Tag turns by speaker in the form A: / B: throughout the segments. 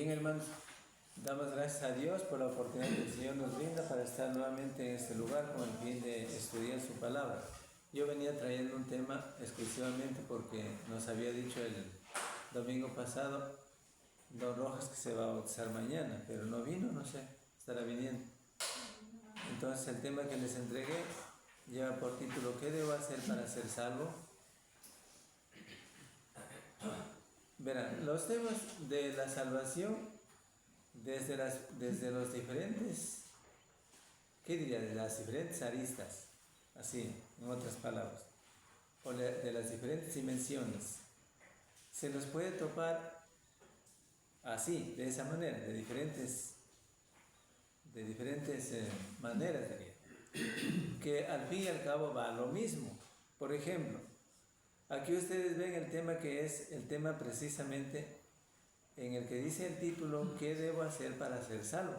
A: Bien, hermanos, damos gracias a Dios por la oportunidad que el Señor nos brinda para estar nuevamente en este lugar con el fin de estudiar su palabra. Yo venía trayendo un tema exclusivamente porque nos había dicho el domingo pasado Don Rojas que se va a bautizar mañana, pero no vino, no sé, estará viniendo. Entonces el tema que les entregué lleva por título ¿qué debo hacer para ser salvo? Verán, los temas de la salvación desde los diferentes, ¿qué diría? De las diferentes aristas, así, en otras palabras, o de las diferentes dimensiones, se los puede topar así, de esa manera, de diferentes maneras, diría, que al fin y al cabo va a lo mismo. Por ejemplo, aquí ustedes ven el tema que es el tema precisamente en el que dice el título, ¿qué debo hacer para ser salvo?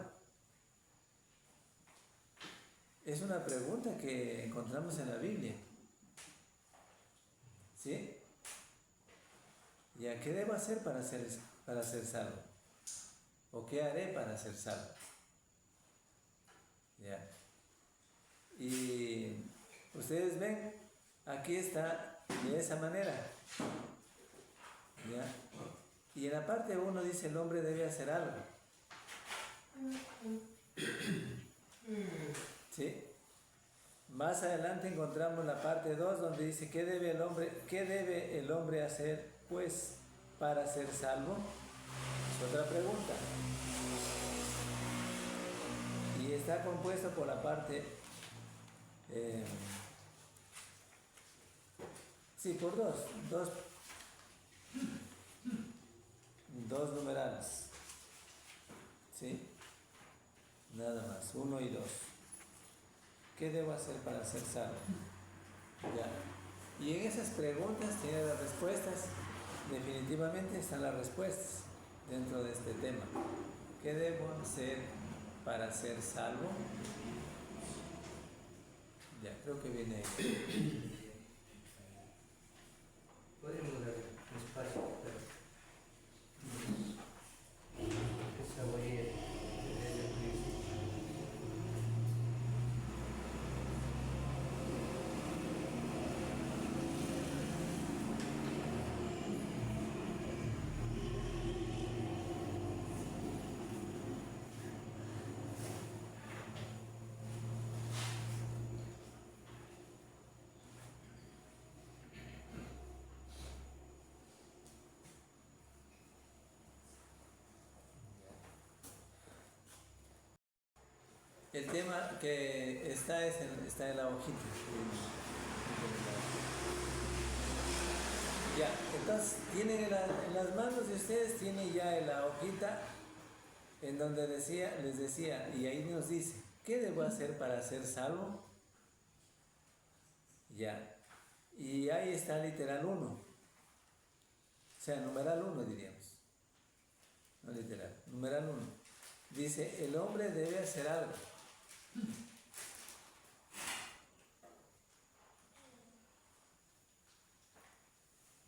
A: Es una pregunta que encontramos en la Biblia. ¿Sí? ¿Ya qué debo hacer para ser salvo? ¿O qué haré para ser salvo? ¿Ya? Y ustedes ven, aquí está de esa manera. ¿Ya? Y en la parte 1 dice el hombre debe hacer algo. ¿Sí? Más adelante encontramos la parte 2 donde dice ¿qué debe el hombre hacer pues para ser salvo? Es otra pregunta. Y está compuesto por la parte por dos numerales. ¿Sí? Nada más, 1 y 2. ¿Qué debo hacer para ser salvo? Ya. Y en esas preguntas tiene las respuestas. Definitivamente están las respuestas dentro de este tema. ¿Qué debo hacer para ser salvo? Ya, creo que viene ahí.
B: Podemos dar un espacio para que saboree desde el principio.
A: El tema que está en la hojita. Ya, entonces tienen en las manos de ustedes, tienen ya en la hojita en donde les decía, y ahí nos dice, ¿qué debo hacer para ser salvo? Ya, y ahí está literal 1, o sea, numeral 1 diríamos, no literal, numeral 1. Dice, el hombre debe hacer algo.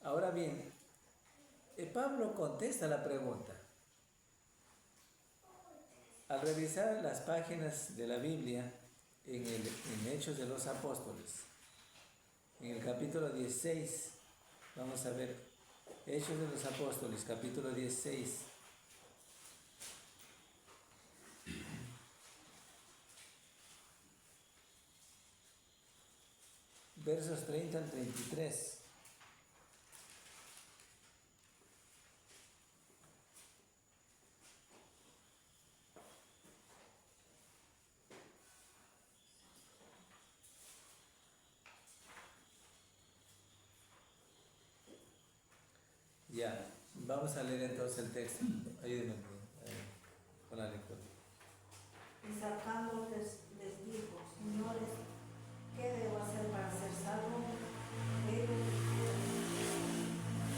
A: Ahora bien, Pablo contesta la pregunta. Al revisar las páginas de la Biblia en Hechos de los Apóstoles, en el capítulo 16, vamos a ver, Hechos de los Apóstoles, capítulo 16, versos 30 al 33. Ya, vamos a leer entonces el texto. Ayúdenme con la lectura.
C: Y sacándoles les dijo, señores, ¿qué debo hacer para ser salvo? Ellos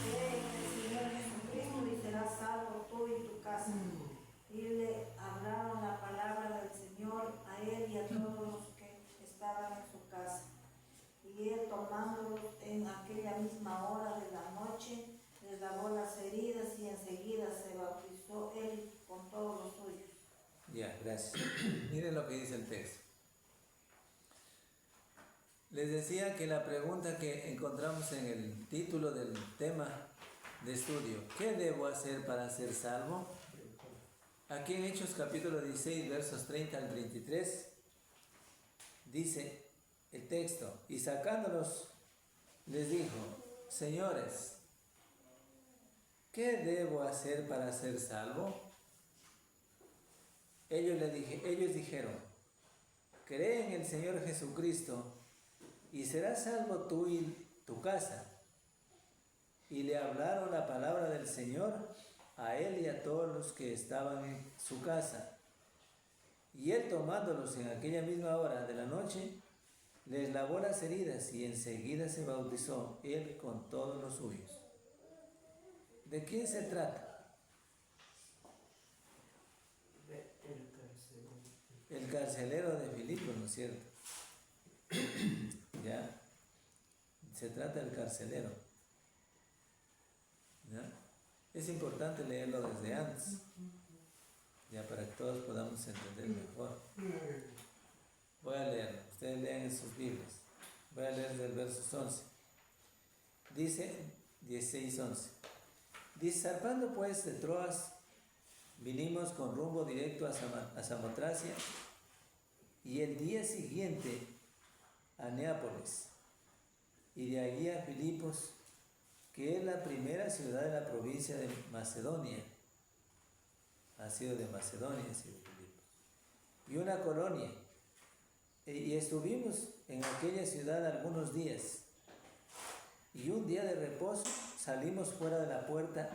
C: creen en el Señor Jesucristo y serás salvo tú y tu casa. Y le hablaron la palabra del Señor a él y a todos los que estaban en su casa. Y él, tomándolos en aquella misma hora de la noche, les lavó las heridas y enseguida se bautizó. bautizó él con todos los suyos.
A: Ya, gracias. Miren lo que dice el texto. Les decía que la pregunta que encontramos en el título del tema de estudio, ¿qué debo hacer para ser salvo? Aquí en Hechos capítulo 16, versos 30 al 33, dice el texto, y sacándolos les dijo, señores, ¿qué debo hacer para ser salvo? Ellos dijeron, cree en el Señor Jesucristo y serás salvo tú y tu casa. Y le hablaron la palabra del Señor a él y a todos los que estaban en su casa. Y él, tomándolos en aquella misma hora de la noche, les lavó las heridas y enseguida se bautizó él con todos los suyos. ¿De quién se trata? El carcelero de Filipos, ¿no es cierto? ¿Ya? Se trata del carcelero. ¿Ya? Es importante leerlo desde antes, ya para que todos podamos entender mejor. Voy a leerlo, ustedes lean en sus Biblias. Voy a leer del verso 11. Dice 16:11. Dice, zarpando pues de Troas, vinimos con rumbo directo a Samotracia y el día siguiente a Neápolis y de allí a Filipos, que es la primera ciudad de la provincia de Macedonia. Ha sido de Macedonia, ha sido Filipos. Y una colonia. Y estuvimos en aquella ciudad algunos días. Y un día de reposo salimos fuera de la puerta,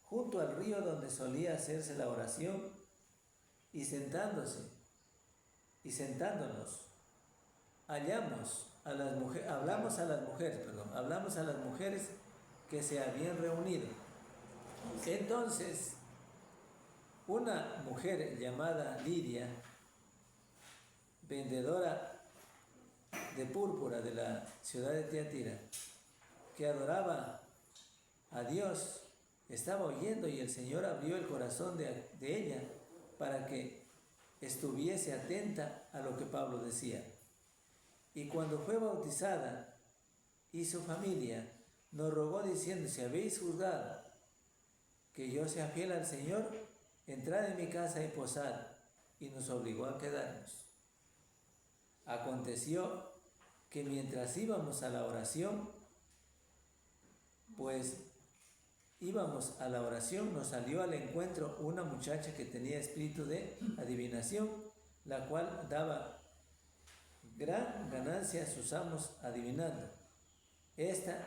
A: junto al río donde solía hacerse la oración, y sentándonos, hablamos a las mujeres que se habían reunido. Entonces, una mujer llamada Lidia, vendedora de púrpura de la ciudad de Tiatira, que adoraba a Dios, estaba oyendo y el Señor abrió el corazón de ella para que estuviese atenta a lo que Pablo decía. Y cuando fue bautizada y su familia, nos rogó diciendo, si habéis juzgado que yo sea fiel al Señor, entrad en mi casa y posad, y nos obligó a quedarnos. Aconteció que mientras íbamos a la oración, nos salió al encuentro una muchacha que tenía espíritu de adivinación, la cual daba gran ganancia a sus amos adivinando. Esta,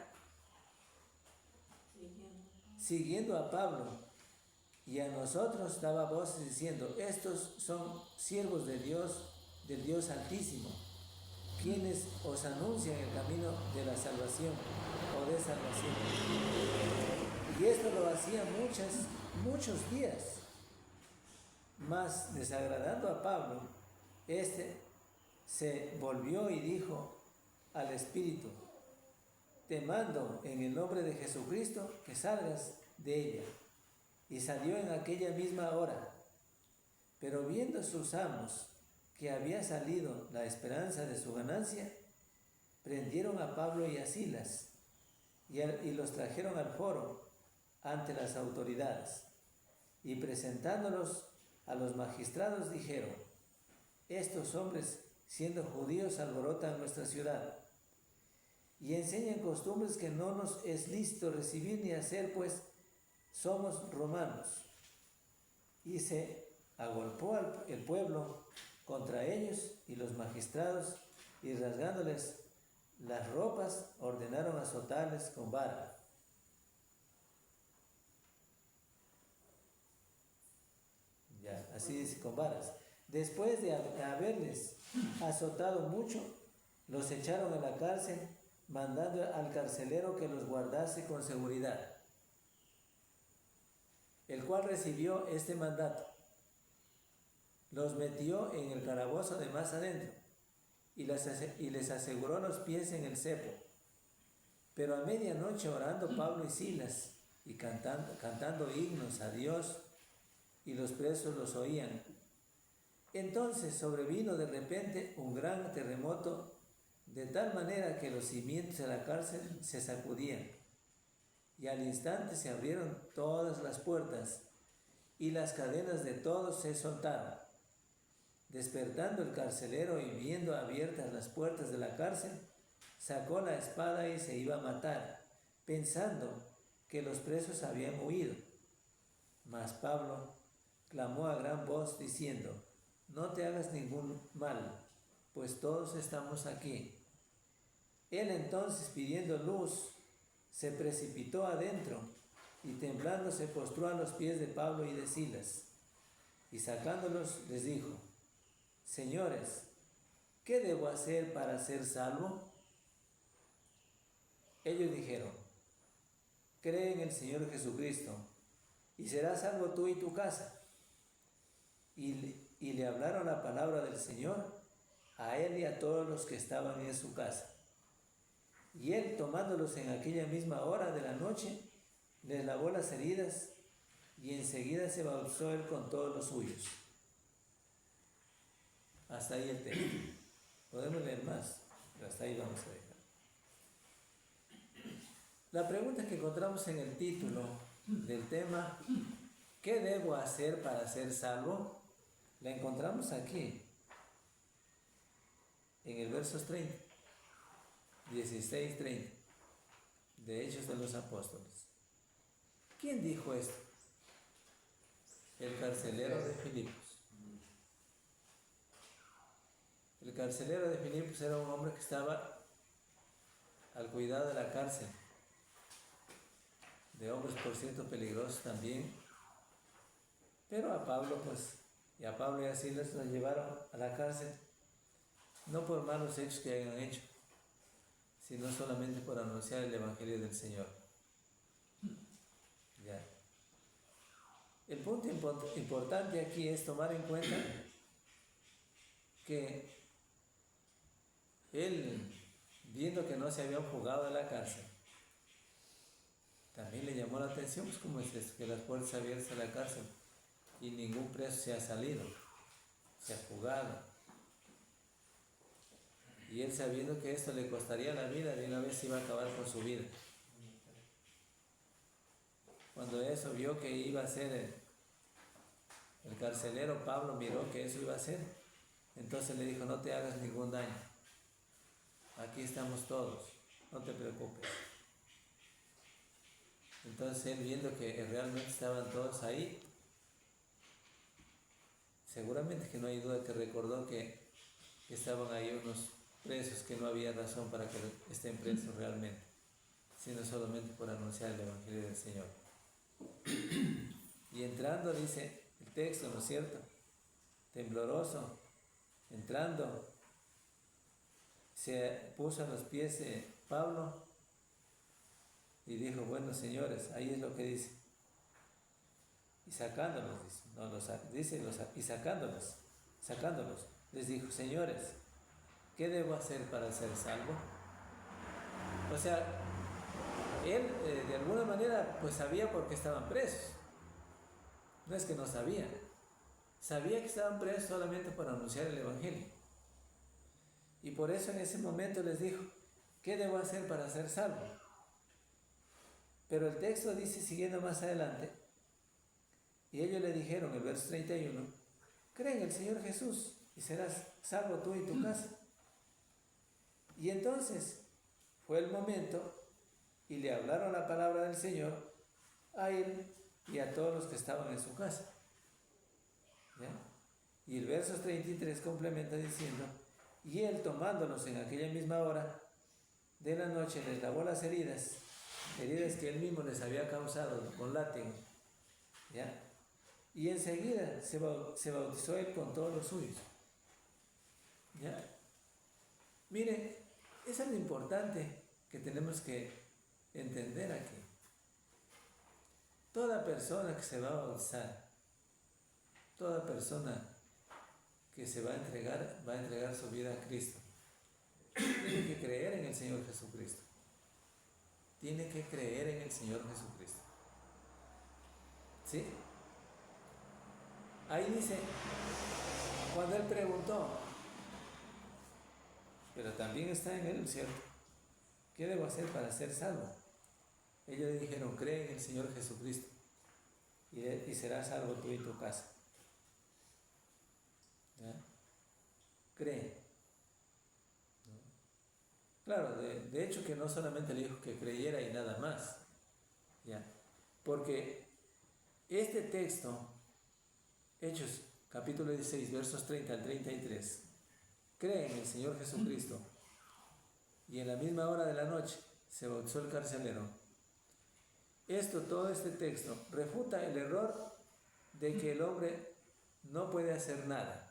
A: siguiendo a Pablo y a nosotros, daba voces diciendo, estos son siervos de Dios, del Dios Altísimo, quienes os anuncian el camino de la salvación o de salvación. Y esto lo hacía muchos días. Mas desagradando a Pablo, este se volvió y dijo al Espíritu, te mando en el nombre de Jesucristo que salgas de ella. Y salió en aquella misma hora. Pero viendo sus amos que había salido la esperanza de su ganancia, prendieron a Pablo y a Silas y los trajeron al foro ante las autoridades. Y presentándolos a los magistrados dijeron, estos hombres, siendo judíos, alborotan nuestra ciudad y enseñan costumbres que no nos es lícito recibir ni hacer, pues somos romanos. Y se agolpó el pueblo contra ellos y los magistrados, y rasgándoles las ropas, ordenaron azotarles con vara. Ya, así dice, con varas. Después de haberles azotado mucho, los echaron a la cárcel, mandando al carcelero que los guardase con seguridad, el cual recibió este mandato. Los metió en el calabozo de más adentro y les aseguró los pies en el cepo. Pero a medianoche, orando Pablo y Silas y cantando himnos a Dios, y los presos los oían. Entonces sobrevino de repente un gran terremoto, de tal manera que los cimientos de la cárcel se sacudían, y al instante se abrieron todas las puertas, y las cadenas de todos se soltaron. Despertando el carcelero y viendo abiertas las puertas de la cárcel, sacó la espada y se iba a matar, pensando que los presos habían huido. Mas Pablo clamó a gran voz diciendo: no te hagas ningún mal, pues todos estamos aquí. Él entonces, pidiendo luz, se precipitó adentro y temblando se postró a los pies de Pablo y de Silas, y sacándolos les dijo: señores, ¿qué debo hacer para ser salvo? Ellos dijeron: cree en el Señor Jesucristo y serás salvo tú y tu casa. Y le hablaron la palabra del Señor a él y a todos los que estaban en su casa. Y él, tomándolos en aquella misma hora de la noche, les lavó las heridas, y enseguida se bautizó él con todos los suyos. Hasta ahí el texto. Podemos leer más, pero hasta ahí vamos a dejar. La pregunta que encontramos en el título del tema, ¿qué debo hacer para ser salvo?, la encontramos aquí, en el versos 30, 16, 30, de Hechos de los Apóstoles. ¿Quién dijo esto? El carcelero de Filipos. El carcelero de Filipos era un hombre que estaba al cuidado de la cárcel, de hombres por cierto peligrosos también, pero a Pablo y a Silas los llevaron a la cárcel, no por malos hechos que hayan hecho, sino solamente por anunciar el Evangelio del Señor. Ya. El punto importante aquí es tomar en cuenta que él, viendo que no se habían fugado de la cárcel, también le llamó la atención, pues cómo es esto, que las puertas abiertas de la cárcel y ningún preso se ha salido, se ha fugado. Y él, sabiendo que esto le costaría la vida, de una vez iba a acabar con su vida. Cuando eso vio que iba a ser el carcelero, Pablo miró que eso iba a ser, entonces le dijo: no te hagas ningún daño, aquí estamos todos, no te preocupes. Entonces él, viendo que realmente estaban todos ahí, seguramente que no hay duda que recordó que estaban ahí unos presos que no había razón para que estén presos realmente, sino solamente por anunciar el Evangelio del Señor. Y entrando, dice el texto, ¿no es cierto?, tembloroso, entrando, se puso a los pies de Pablo y dijo: bueno, señores, ahí es lo que dice. Y sacándolos, sacándolos, les dijo: señores, ¿qué debo hacer para ser salvo? O sea, él de alguna manera pues sabía por qué estaban presos. No es que no sabía. Sabía que estaban presos solamente para anunciar el Evangelio. Y por eso en ese momento les dijo: ¿qué debo hacer para ser salvo? Pero el texto dice, siguiendo más adelante, y ellos le dijeron, el verso 31, cree en el Señor Jesús y serás salvo tú y tu casa. Y entonces fue el momento y le hablaron la palabra del Señor a él y a todos los que estaban en su casa. ¿Ya? Y el verso 33 complementa diciendo: y él, tomándolos en aquella misma hora de la noche, les lavó las heridas que él mismo les había causado con látigo. ¿Ya? Y enseguida se bautizó él con todos los suyos. ¿Ya? Mire, eso es lo importante que tenemos que entender aquí. Toda persona que se va a bautizar, toda persona que se va a entregar su vida a Cristo, tiene que creer en el Señor Jesucristo. Tiene que creer en el Señor Jesucristo. ¿Sí? Ahí dice, cuando él preguntó, pero también está en él, ¿cierto? ¿Qué debo hacer para ser salvo? Ellos le dijeron, cree en el Señor Jesucristo y serás salvo tú y tu casa. ¿Ya? Cree. ¿No? Claro, de hecho que no solamente le dijo que creyera y nada más. ¿Ya? Porque este texto, Hechos capítulo 16, versos 30 al 33, cree en el Señor Jesucristo y en la misma hora de la noche se bautizó el carcelero. Todo este texto refuta el error de que el hombre no puede hacer nada.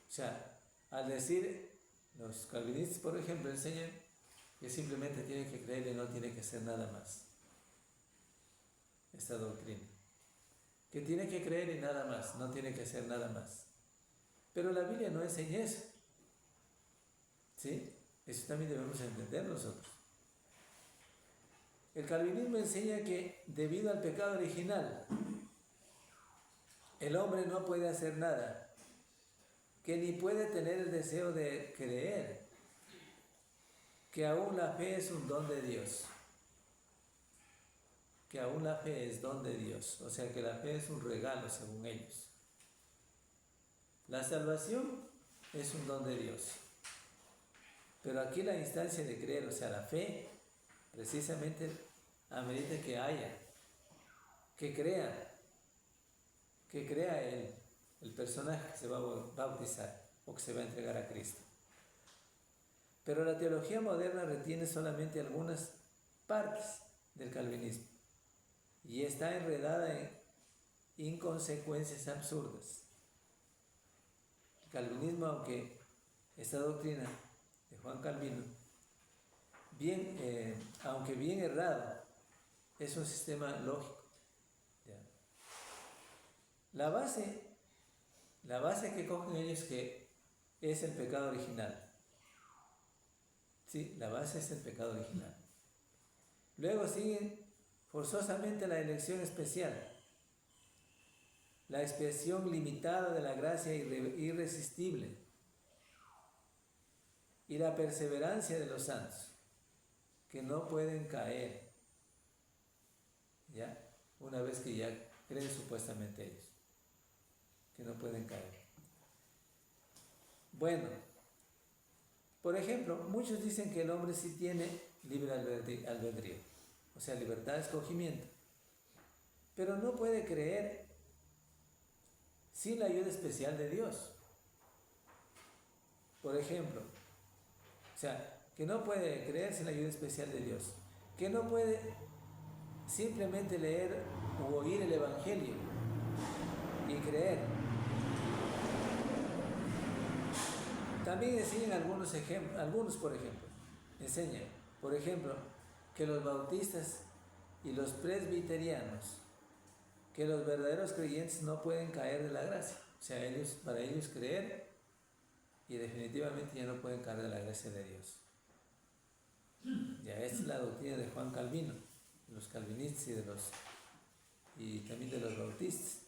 A: O sea, al decir, los calvinistas, por ejemplo, enseñan que simplemente tiene que creer y no tiene que hacer nada más. Esta doctrina. Que tiene que creer y nada más, no tiene que hacer nada más. Pero la Biblia no enseña eso. ¿Sí? Eso también debemos entender nosotros. El calvinismo enseña que debido al pecado original, el hombre no puede hacer nada, que ni puede tener el deseo de creer, que aún la fe es un don de Dios. Que aún la fe es don de Dios, o sea que la fe es un regalo según ellos. La salvación es un don de Dios, pero aquí la instancia de creer, o sea la fe, precisamente amerita que haya, que crea el personaje que se va a bautizar o que se va a entregar a Cristo. Pero la teología moderna retiene solamente algunas partes del calvinismo y está enredada en inconsecuencias absurdas. El calvinismo, aunque esta doctrina de Juan Calvino, aunque bien errado, es un sistema lógico. ¿Ya? La base que cogen ellos que es el pecado original. Sí, la base es el pecado original. Luego sigue forzosamente la elección especial, la expiación limitada de la gracia irresistible y la perseverancia de los santos, que no pueden caer, ¿ya? Una vez que ya creen supuestamente ellos, que no pueden caer. Bueno, por ejemplo, muchos dicen que el hombre sí tiene libre albedrío, o sea, libertad de escogimiento, pero no puede creer sin la ayuda especial de Dios. Por ejemplo, o sea, que no puede creer sin la ayuda especial de Dios, que no puede simplemente leer o oír el Evangelio y creer. También enseñan algunos por ejemplo, enseñan, por ejemplo, que los bautistas y los presbiterianos, que los verdaderos creyentes no pueden caer de la gracia. O sea, para ellos creer y definitivamente ya no pueden caer de la gracia de Dios. Ya, esta es la doctrina de Juan Calvino, de los calvinistas y también de los bautistas,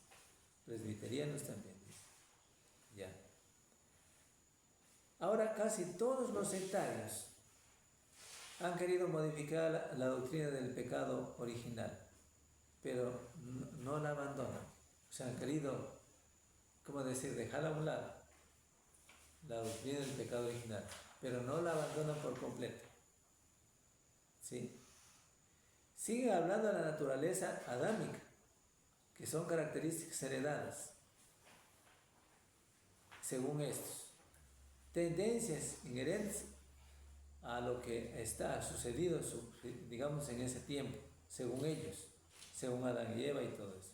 A: presbiterianos también. Ya. Ahora casi todos los sectarios han querido modificar la doctrina del pecado original, pero no la abandonan. O sea, han querido, dejarla a un lado, la doctrina del pecado original, pero no la abandonan por completo. ¿Sí? Siguen hablando de la naturaleza adámica, que son características heredadas, según estos. Tendencias inherentes a lo que está sucedido, digamos, en ese tiempo, según ellos, según Adán y Eva y todo eso.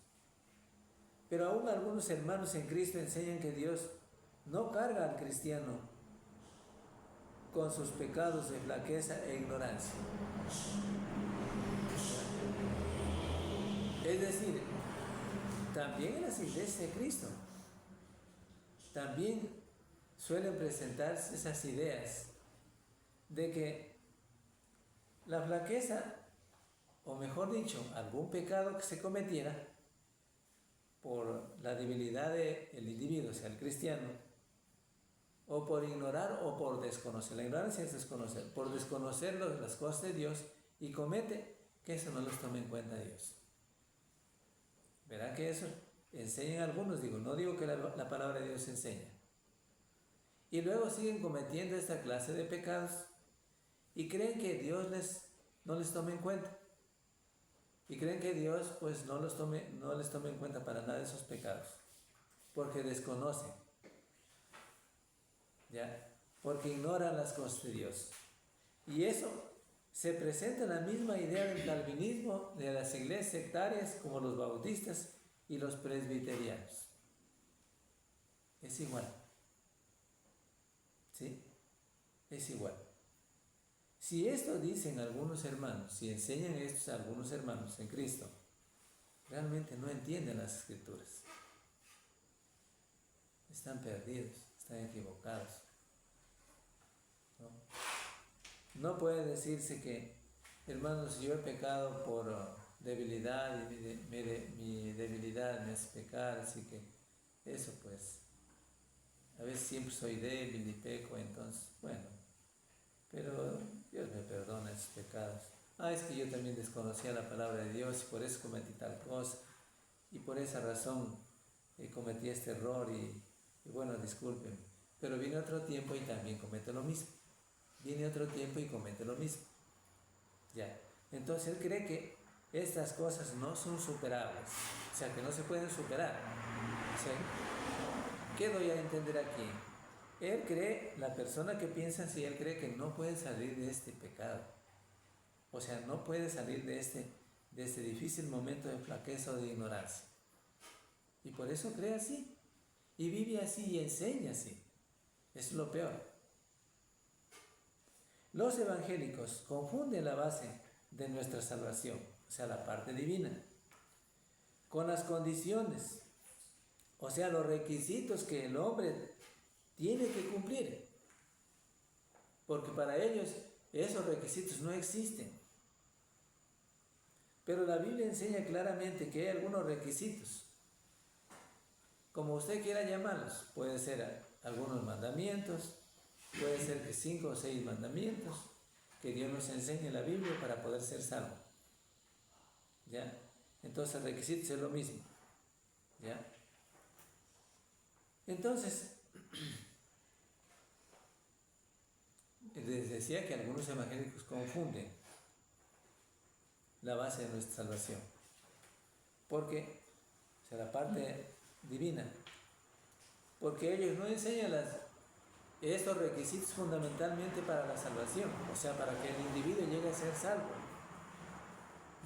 A: Pero aún algunos hermanos en Cristo enseñan que Dios no carga al cristiano con sus pecados de flaqueza e ignorancia. Es decir, también en las iglesias de Cristo, también suelen presentarse esas ideas de que la flaqueza, o mejor dicho, algún pecado que se cometiera, por la debilidad del individuo, o sea, el cristiano, o por ignorar o por desconocer. La ignorancia es desconocer, por desconocer las cosas de Dios y comete que eso no los tome en cuenta Dios. Verán que eso enseñan algunos, no digo que la palabra de Dios enseña. Y luego siguen cometiendo esta clase de pecados y creen que Dios no les tome en cuenta. Y creen que Dios pues no les tome en cuenta para nada esos pecados, porque desconocen, ¿ya? Porque ignoran las cosas de Dios. Y eso se presenta en la misma idea del calvinismo, de las iglesias sectarias como los bautistas y los presbiterianos. Es igual. ¿Sí? Es igual. Si esto dicen algunos hermanos, si enseñan esto a algunos hermanos en Cristo, realmente no entienden las Escrituras. Están perdidos, están equivocados. No puede decirse que, hermanos, yo he pecado por debilidad y mi debilidad me hace pecar, así que eso pues, a veces siempre soy débil y peco, entonces, bueno, pero Dios me perdona esos pecados. Es que yo también desconocía la palabra de Dios y por eso cometí tal cosa, y por esa razón cometí este error y bueno, discúlpenme. Pero viene otro tiempo y también comete lo mismo. Viene otro tiempo y comete lo mismo. Ya. Entonces él cree que estas cosas no son superables, o sea, que no se pueden superar. O sea, ¿qué doy a entender aquí? Él cree, la persona que piensa así, él cree que no puede salir de este pecado. O sea, no puede salir de este difícil momento de flaqueza o de ignorancia. Y por eso cree así. Y vive así y enseña así. Es lo peor. Los evangélicos confunden la base de nuestra salvación, o sea, la parte divina, con las condiciones, o sea, los requisitos que el hombre tiene que cumplir. Porque para ellos esos requisitos no existen. Pero la Biblia enseña claramente que hay algunos requisitos, como usted quiera llamarlos. Puede ser algunos mandamientos, puede ser que 5 o 6 mandamientos que Dios nos enseña en la Biblia para poder ser salvo. ¿Ya? Entonces, requisitos es lo mismo. ¿Ya? Entonces, les decía que algunos evangélicos confunden la base de nuestra salvación. Porque, o sea, la parte divina, porque ellos no enseñan estos requisitos fundamentalmente para la salvación, o sea, para que el individuo llegue a ser salvo.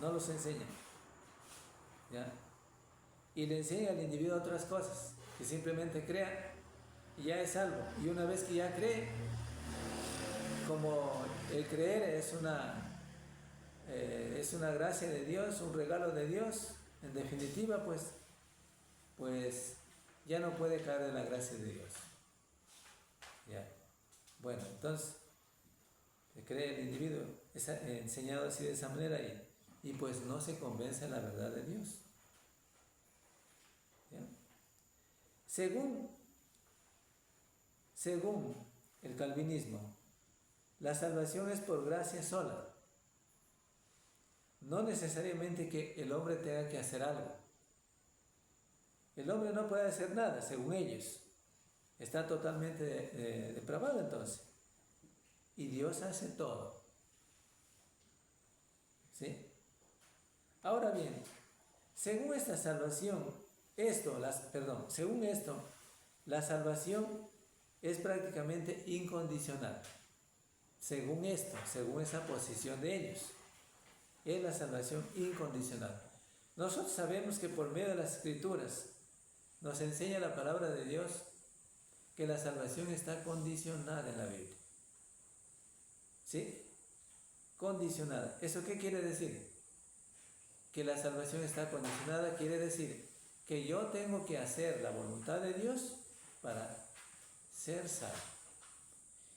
A: No los enseñan. ¿Ya? Y le enseña al individuo otras cosas, que simplemente crea y ya es salvo. Y una vez que ya cree, como el creer es una gracia de Dios, un regalo de Dios, en definitiva, pues ya no puede caer en la gracia de Dios. ¿Ya? Bueno, entonces, cree el individuo, es enseñado así de esa manera y pues no se convence en la verdad de Dios. ¿Ya? Según el calvinismo, la salvación es por gracia sola. No necesariamente que el hombre tenga que hacer algo. El hombre no puede hacer nada, según ellos. Está totalmente depravado entonces. Y Dios hace todo. ¿Sí? Ahora bien, según esta salvación, según esto, la salvación es prácticamente incondicional. Según esa posición de ellos, es la salvación incondicional. Nosotros sabemos que por medio de las Escrituras nos enseña la palabra de Dios que la salvación está condicionada en la Biblia. ¿Sí? Condicionada. ¿Eso qué quiere decir? Que la salvación está condicionada quiere decir que yo tengo que hacer la voluntad de Dios para ser salvo.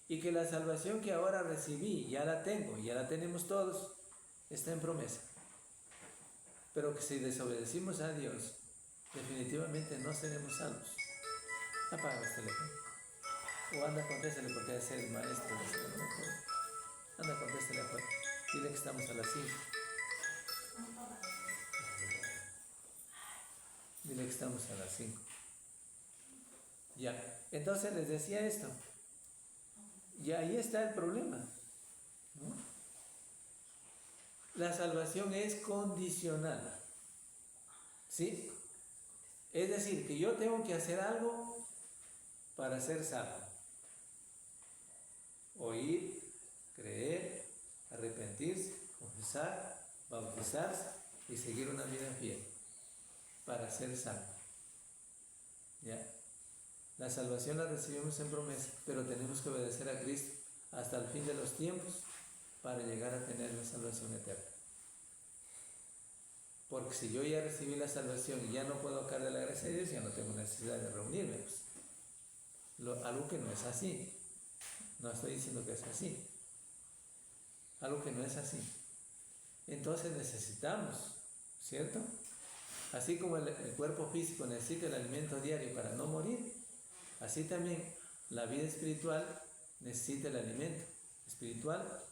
A: Y que la salvación que ahora recibí, ya la tengo, ya la tenemos todos, está en promesa. Pero que si desobedecimos a Dios, definitivamente no seremos salvos. Apaga el teléfono. O anda, contéstale porque es el maestro. Anda, contéstale afuera. Dile que estamos a las 5. Dile que estamos a las 5. Ya. Entonces les decía esto. Y ahí está el problema, ¿no? La salvación es condicional. ¿Sí? Es decir, que yo tengo que hacer algo para ser salvo. Oír, creer, arrepentirse, confesar, bautizarse y seguir una vida fiel para ser salvo. ¿Ya? La salvación la recibimos en promesa, pero tenemos que obedecer a Cristo hasta el fin de los tiempos para llegar a tener la salvación eterna. Porque si yo ya recibí la salvación y ya no puedo caer de la gracia de Dios, ya no tengo necesidad de reunirme. Pues. Algo que no es así. No estoy diciendo que es así. Algo que no es así. Entonces necesitamos, ¿cierto? Así como el cuerpo físico necesita el alimento diario para no morir, así también la vida espiritual necesita el alimento espiritual.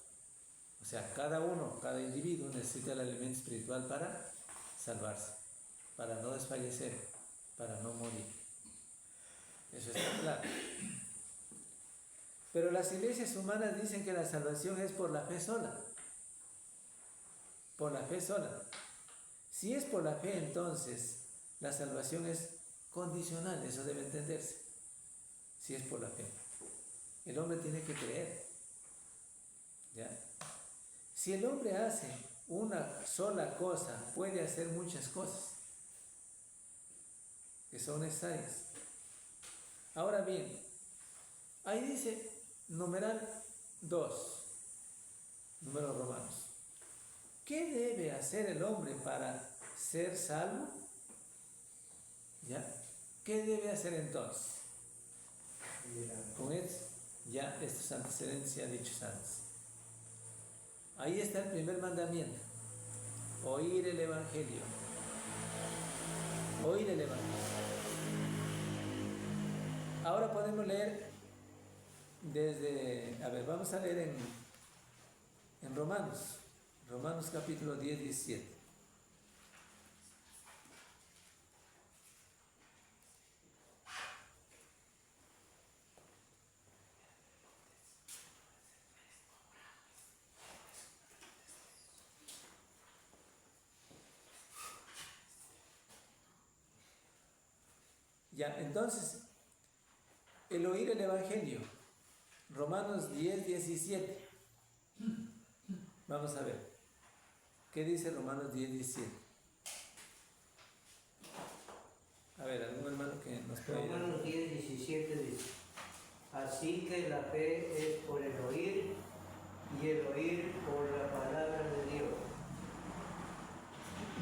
A: O sea, cada individuo necesita el alimento espiritual para salvarse, para no desfallecer, para no morir. Eso está claro. Pero las iglesias humanas dicen que la salvación es por la fe sola. Por la fe sola. Si es por la fe, entonces la salvación es condicional, eso debe entenderse. Si es por la fe. El hombre tiene que creer. ¿Ya? Si el hombre hace una sola cosa, puede hacer muchas cosas que son necesarias. Ahora bien, ahí dice numeral 2, números romanos. ¿Qué debe hacer el hombre para ser salvo? ¿Ya? ¿Qué debe hacer entonces? Con esto, ya estos antecedentes ya dichos antes. Ahí está el primer mandamiento. Oír el Evangelio. Oír el Evangelio. Ahora podemos leer vamos a leer en Romanos. Romanos capítulo 10, 17. Ya, entonces, el oír el Evangelio, Romanos 10, 17. Vamos a ver, ¿qué dice Romanos 10, 17? A ver, algún hermano que nos pueda ayudar.
B: Romanos 10, 17 dice: así que la fe es por el oír, y el oír por la palabra de Dios.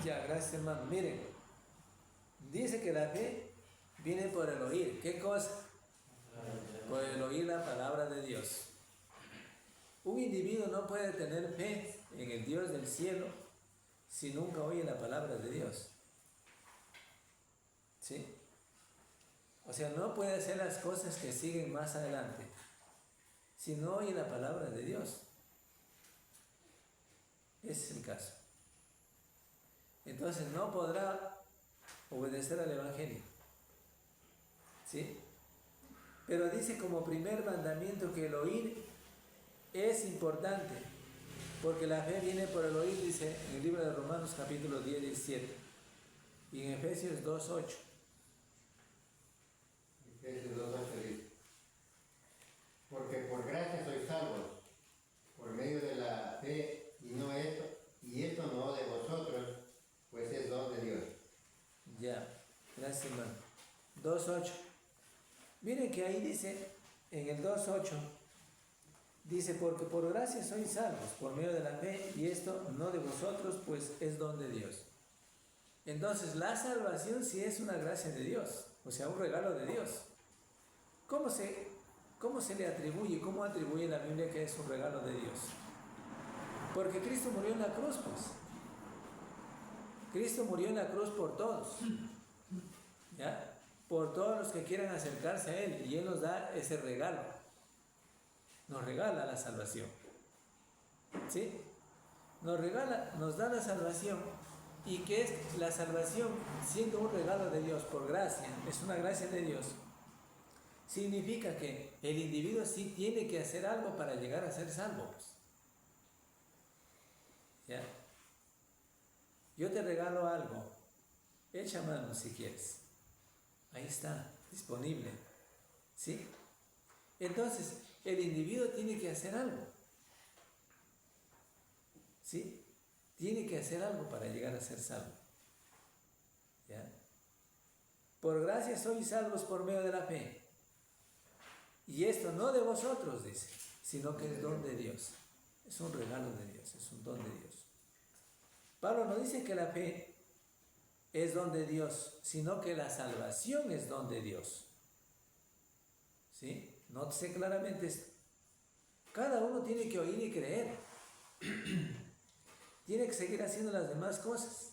A: Ya, gracias hermano. Miren, dice que la fe viene por el oír. ¿Qué cosa? Por el oír la palabra de Dios. Un individuo no puede tener fe en el Dios del cielo si nunca oye la palabra de Dios. ¿Sí? O sea, no puede hacer las cosas que siguen más adelante si no oye la palabra de Dios. Ese es el caso. Entonces no podrá obedecer al Evangelio. ¿Sí? Pero dice como primer mandamiento que el oír es importante, porque la fe viene por el oír, dice en el libro de Romanos capítulo 10, 17, y en Efesios 2, 8.
D: Efesios 2, 8 dice: porque por gracia sois salvos, por medio de la fe, y esto no de vosotros, pues es don de Dios.
A: Ya, gracias hermano. 2, 8. Miren que ahí dice, en el 2, 8, dice, porque por gracia sois salvos, por medio de la fe, y esto no de vosotros, pues es don de Dios. Entonces, la salvación sí es una gracia de Dios, o sea, un regalo de Dios. ¿Cómo se le atribuye, cómo atribuye la Biblia que es un regalo de Dios? Porque Cristo murió en la cruz, pues. Cristo murió en la cruz por todos. ¿ya? Por todos los que quieran acercarse a Él, y Él nos da ese regalo, nos regala la salvación, ¿sí? Nos da la salvación, y que es la salvación siendo un regalo de Dios por gracia, es una gracia de Dios, significa que el individuo sí tiene que hacer algo para llegar a ser salvo, pues. ¿Ya? Yo te regalo algo, echa mano si quieres, ahí está, disponible, ¿sí? Entonces, el individuo tiene que hacer algo, ¿sí? Tiene que hacer algo para llegar a ser salvo, ¿ya? Por gracia sois salvos por medio de la fe, y esto no de vosotros, dice, sino que es don de Dios, es un regalo de Dios, es un don de Dios. Pablo no dice que la fe es don de Dios, sino que la salvación es don de Dios, ¿sí? Nótese claramente esto. Cada uno tiene que oír y creer. Tiene que seguir haciendo las demás cosas.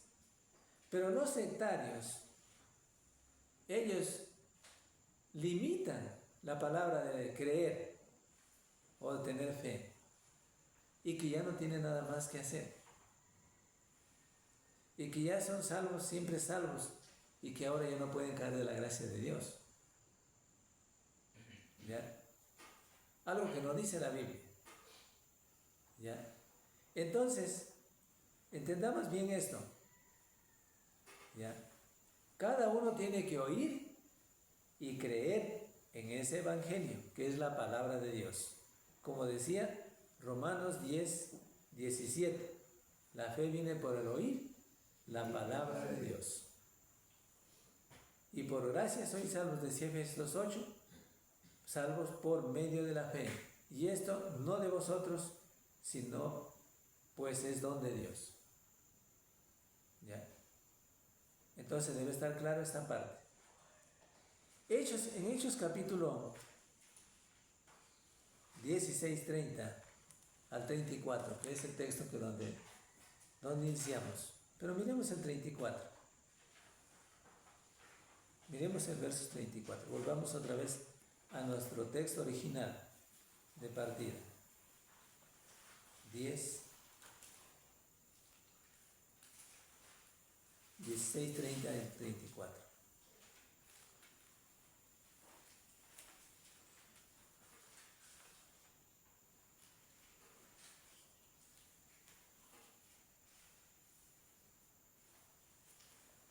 A: Pero los sectarios, ellos limitan la palabra de creer o de tener fe, y que ya no tienen nada más que hacer, y que ya son salvos, siempre salvos, y que ahora ya no pueden caer de la gracia de Dios, ¿ya? Algo que no dice la Biblia, ¿ya? Entonces, entendamos bien esto, ¿ya? Cada uno tiene que oír y creer en ese evangelio, que es la palabra de Dios. Como decía Romanos 10:17, la fe viene por el oír la palabra de Dios. Y por gracia sois salvos, decía Efesios 2:8, salvos por medio de la fe. Y esto no de vosotros, sino pues es don de Dios. ¿Ya? Entonces debe estar claro esta parte. En Hechos capítulo 16:30 al 34, que es el texto que donde iniciamos. Pero miremos el 34. Miremos el verso 34. Volvamos otra vez a nuestro texto original de partida. 16:30 al 34.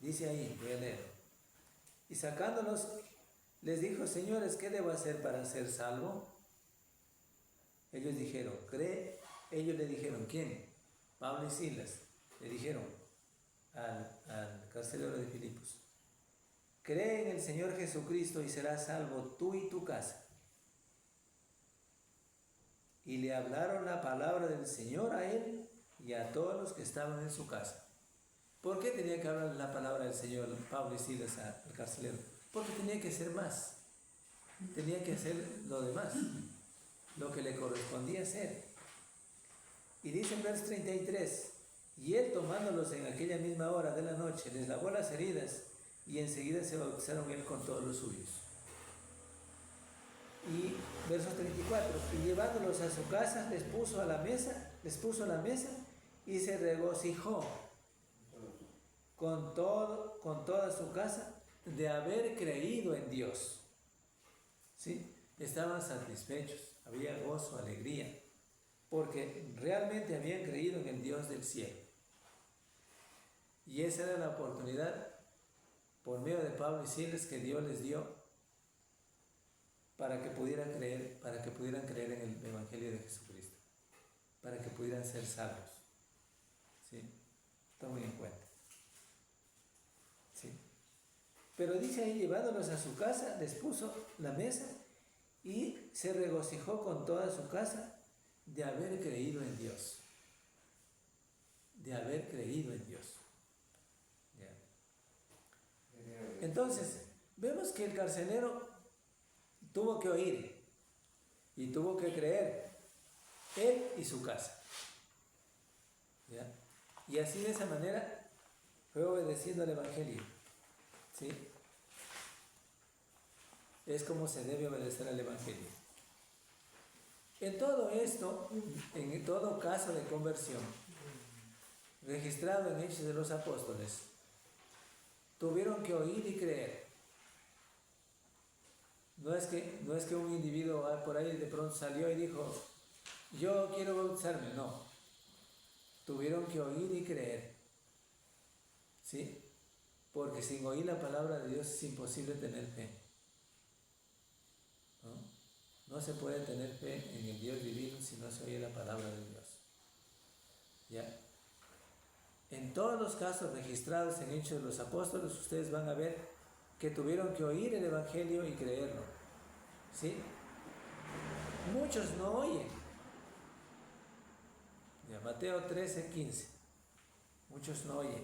A: Dice ahí, voy a leer. Y sacándolos, les dijo: señores, ¿qué debo hacer para ser salvo? Ellos dijeron, cree. Ellos le dijeron, ¿quién? Pablo y Silas. Le dijeron al carcelero de Filipos: cree en el Señor Jesucristo y serás salvo tú y tu casa. Y le hablaron la palabra del Señor a él y a todos los que estaban en su casa. ¿Por qué tenía que hablar la palabra del Señor Pablo y Silas al carcelero? Porque tenía que hacer más. Tenía que hacer lo demás, lo que le correspondía hacer. Y dice en verso 33, y él, tomándolos en aquella misma hora de la noche, les lavó las heridas, y enseguida se bautizaron él con todos los suyos. Y verso 34, y llevándolos a su casa, les puso a la mesa y se regocijó con toda su casa de haber creído en Dios. ¿Sí? Estaban satisfechos, había gozo, alegría, porque realmente habían creído en el Dios del cielo. Y esa era la oportunidad, por medio de Pablo y Silas, que Dios les dio para que pudieran creer en el Evangelio de Jesucristo, para que pudieran ser salvos. ¿Sí? Tomen en cuenta. ¿Sí? Pero dice ahí, llevándolos a su casa, les puso la mesa y se regocijó con toda su casa de haber creído en Dios. De haber creído en Dios. ¿Ya? Entonces, vemos que el carcelero tuvo que oír y tuvo que creer, él y su casa. ¿Ya? Y así, de esa manera, fue obedeciendo al Evangelio. ¿Sí? es como se debe obedecer al Evangelio. En todo esto, en todo caso de conversión, registrado en Hechos de los Apóstoles, tuvieron que oír y creer. No es que un individuo por ahí de pronto salió y dijo, yo quiero bautizarme. No. Tuvieron que oír y creer. ¿Sí? Porque sin oír la palabra de Dios es imposible tener fe. ¿No? No se puede tener fe en el Dios divino si no se oye la palabra de Dios. ¿Ya? En todos los casos registrados en Hechos de los Apóstoles, ustedes van a ver que tuvieron que oír el Evangelio y creerlo. ¿Sí? Muchos no oyen. Ya, Mateo 13:15. Muchos no oyen.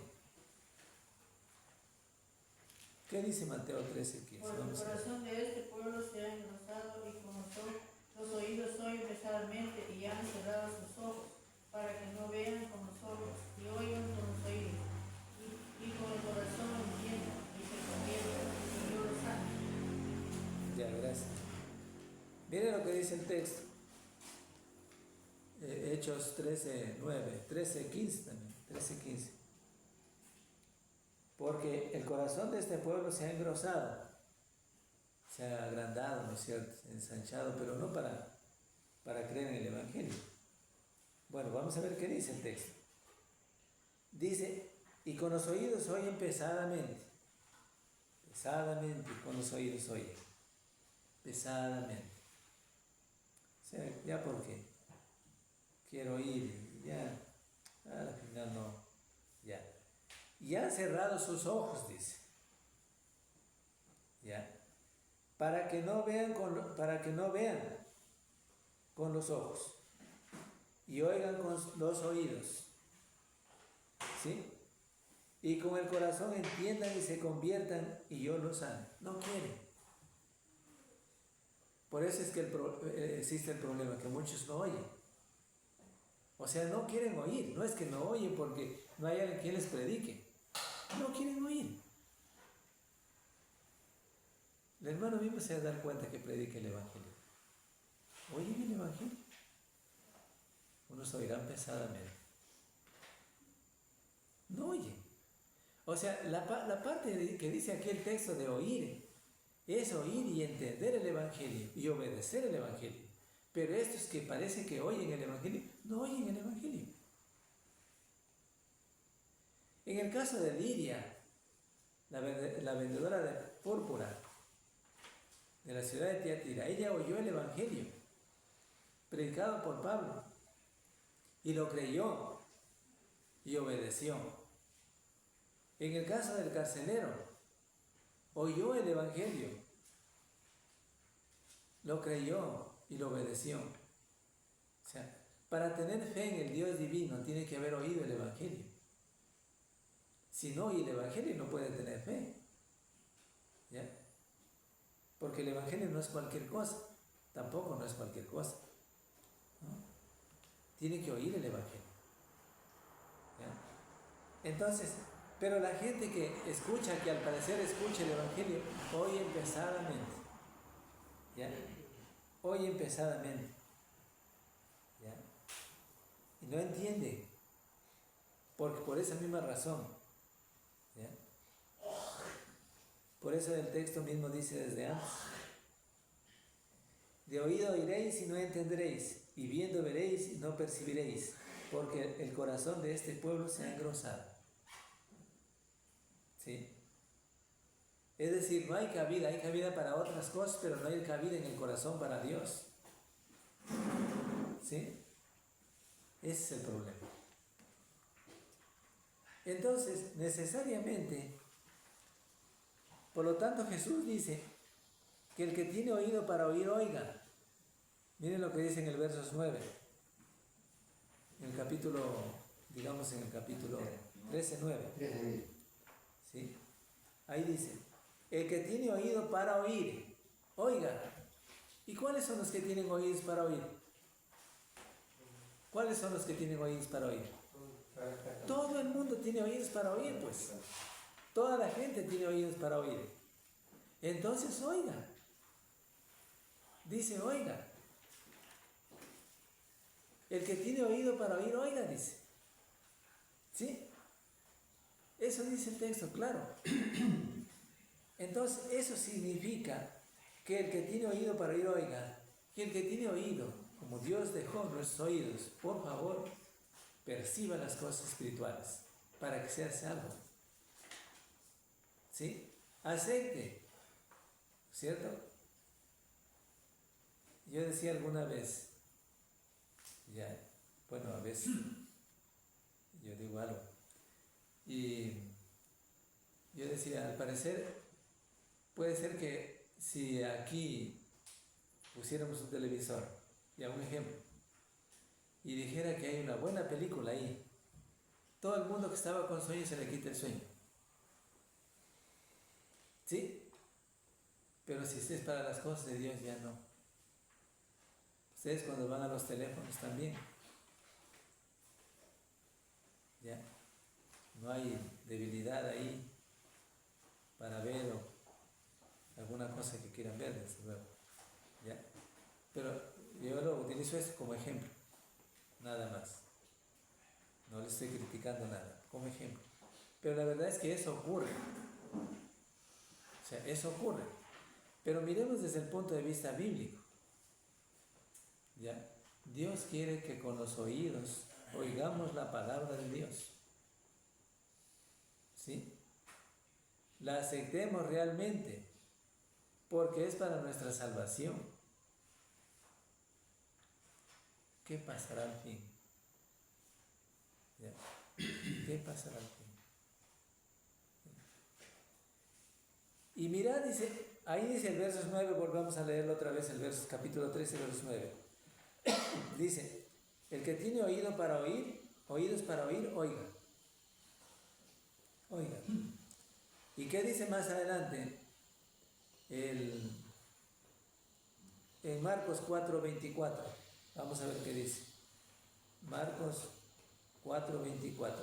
A: ¿Qué dice Mateo 13:15?
E: Por el corazón de este pueblo se ha engrosado y como son los oídos oyen pesadamente y han cerrado sus ojos para que no vean con los ojos y oigan con los oídos y con el corazón entiendan y se conviertan y yo los sane.
A: Ya, gracias. Miren lo que dice el texto. Hechos 13:9, 13:15 también, 13:15. Porque el corazón de este pueblo se ha engrosado, se ha agrandado, ¿no es cierto? Ensanchado, pero no para creer en el Evangelio. Bueno, vamos a ver qué dice el texto. Dice, y con los oídos oyen pesadamente. Pesadamente, con los oídos oyen. Pesadamente. O sea, ya porque quiero oír, ya, al final no, ya. Y han cerrado sus ojos, dice. Ya. Para que no vean con los ojos y oigan con los oídos. ¿Sí? Y con el corazón entiendan y se conviertan y yo los sane. No quieren. Por eso es que existe el problema, que muchos no oyen. O sea, no quieren oír. No es que no oyen porque no hay alguien que les predique. No quieren oír. El hermano mismo se va a dar cuenta que predica el Evangelio. ¿Oyen el Evangelio? Unos oirán pesadamente. No oyen. O sea, la parte que dice aquí el texto de oír es oír y entender el Evangelio y obedecer el Evangelio. Pero estos que parece que oyen el Evangelio, no oyen el Evangelio. En el caso de Lidia, la vendedora de púrpura de la ciudad de Tiatira, ella oyó el Evangelio predicado por Pablo y lo creyó y obedeció. En el caso del carcelero, oyó el Evangelio, lo creyó y lo obedeció. O sea, para tener fe en el Dios divino tiene que haber oído el Evangelio. Si no oye el Evangelio no puede tener fe. ¿Ya? Porque el Evangelio no es cualquier cosa, tampoco no es cualquier cosa. ¿No? Tiene que oír el Evangelio. ¿Ya? Entonces, pero la gente que escucha, que al parecer escucha el Evangelio, oye pesadamente. ¿Ya? Oye pesadamente. ¿Ya? Y no entiende. Porque por esa misma razón. ¿Ya? Por eso el texto mismo dice desde antes. De oído oiréis y no entenderéis, y viendo veréis y no percibiréis, porque el corazón de este pueblo se ha engrosado. ¿Sí? Es decir, no hay cabida para otras cosas, pero no hay cabida en el corazón para Dios. ¿Sí? Ese es el problema. Entonces, necesariamente, por lo tanto Jesús dice que el que tiene oído para oír, oiga. Miren lo que dice en el verso 9. En el capítulo, digamos en el capítulo 13:9. ¿Sí? Ahí dice, el que tiene oído para oír, oiga. ¿Y cuáles son los que tienen oídos para oír? ¿Cuáles son los que tienen oídos para oír? Todo el mundo tiene oídos para oír, pues. Toda la gente tiene oídos para oír. Entonces, oiga. Dice, oiga. El que tiene oído para oír, oiga, dice. ¿Sí? Eso dice el texto, claro. Entonces, eso significa que el que tiene oído para oír, oiga. Que el que tiene oído, como Dios dejó nuestros oídos, por favor, perciba las cosas espirituales para que sea salvo. ¿Sí? Aceite, ¿cierto? Yo decía alguna vez, ya, bueno, a veces yo digo algo, y yo decía, al parecer, puede ser que si aquí pusiéramos un televisor, ya un ejemplo, y dijera que hay una buena película ahí, todo el mundo que estaba con sueño se le quita el sueño. ¿Sí? Pero si es para las cosas de Dios, ya no. Ustedes cuando van a los teléfonos también, ya, no hay debilidad ahí para ver o alguna cosa que quieran ver, desde luego, ya. Pero yo lo utilizo esto como ejemplo, nada más. No le estoy criticando nada, como ejemplo. Pero la verdad es que eso ocurre. O sea, eso ocurre. Pero miremos desde el punto de vista bíblico. ¿Ya? Dios quiere que con los oídos oigamos la palabra de Dios. ¿Sí? La aceptemos realmente, porque es para nuestra salvación. ¿Qué pasará al fin? ¿Ya? ¿Qué pasará al fin? Y mirad, dice, ahí dice el verso 9, volvamos a leerlo otra vez, el verso, capítulo 13, verso 9. Dice, el que tiene oído para oír, oídos para oír, oiga. Oiga. ¿Y qué dice más adelante? En Marcos 4:24. Vamos a ver qué dice. Marcos 4:24.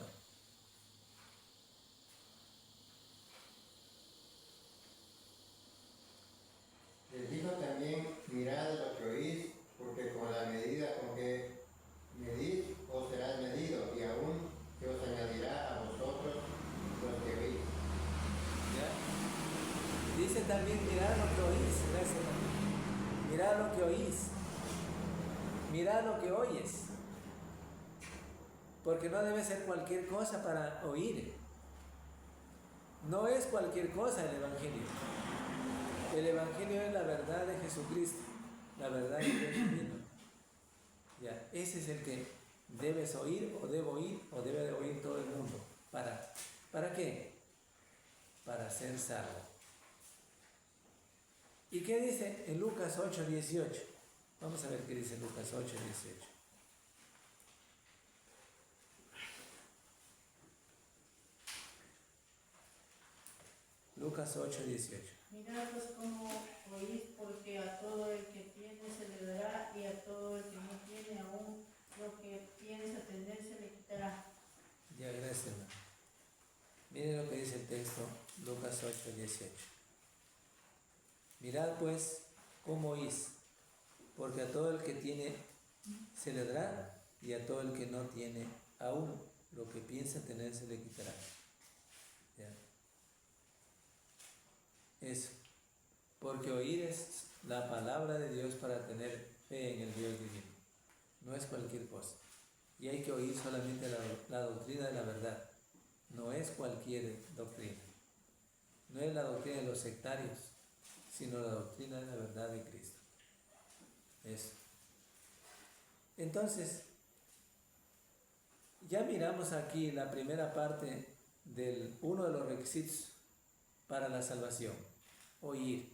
D: Les dijo también, mirad lo que oís, porque con la medida con que medís, os será medido, y aún se os añadirá a vosotros los que oís.
A: ¿Ya? Dice también, mirad lo que oís. Gracias. Mirad lo que oís. Mirad lo que oyes. Porque no debe ser cualquier cosa para oír. No es cualquier cosa el Evangelio. El Evangelio es la verdad de Jesucristo, la verdad de Dios divino. Ya, ese es el que debes oír o debo oír o debe de oír todo el mundo. ¿Para qué? Para ser salvo. ¿Y qué dice en Lucas 8:18? Vamos a ver qué dice Lucas 8:18. Lucas 8:18.
E: Mirad pues cómo oís, porque a todo el que tiene se le dará, y a todo el que no tiene aún lo que piensa tener se le quitará.
A: Ya, gracias, hermano. Miren lo que dice el texto, Lucas 8:18. Mirad pues cómo oís, porque a todo el que tiene se le dará, y a todo el que no tiene aún lo que piensa tener se le quitará. ¿Ya? Eso, porque oír es la palabra de Dios para tener fe en el Dios divino. No es cualquier cosa. Y hay que oír solamente la doctrina de la verdad. No es cualquier doctrina. No es la doctrina de los sectarios, sino la doctrina de la verdad de Cristo. Eso. Entonces, ya miramos aquí la primera parte del uno de los requisitos para la salvación. Oír.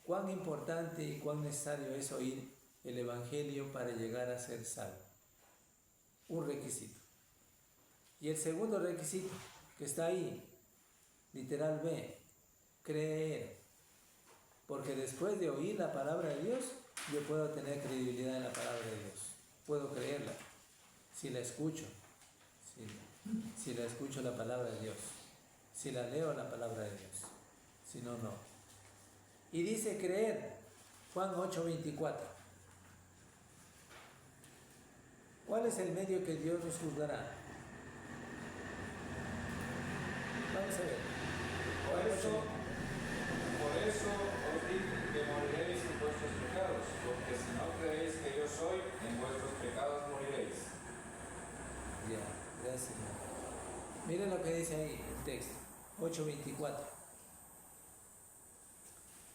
A: Cuán importante y cuán necesario es oír el Evangelio para llegar a ser salvo. Un requisito. Y el segundo requisito, que está ahí, literal B, creer. Porque después de oír la palabra de Dios, yo puedo tener credibilidad en la palabra de Dios. Puedo creerla, si la escucho. Si la escucho la palabra de Dios. Si la leo la palabra de Dios. Si no, no. Y dice creer. Juan 8:24. ¿Cuál es el medio que Dios nos juzgará? Vamos a ver.
F: Por eso os digo que moriréis en vuestros pecados, porque si no creéis que yo soy, en vuestros pecados moriréis.
A: Ya, gracias. Miren lo que dice ahí el texto, 8:24.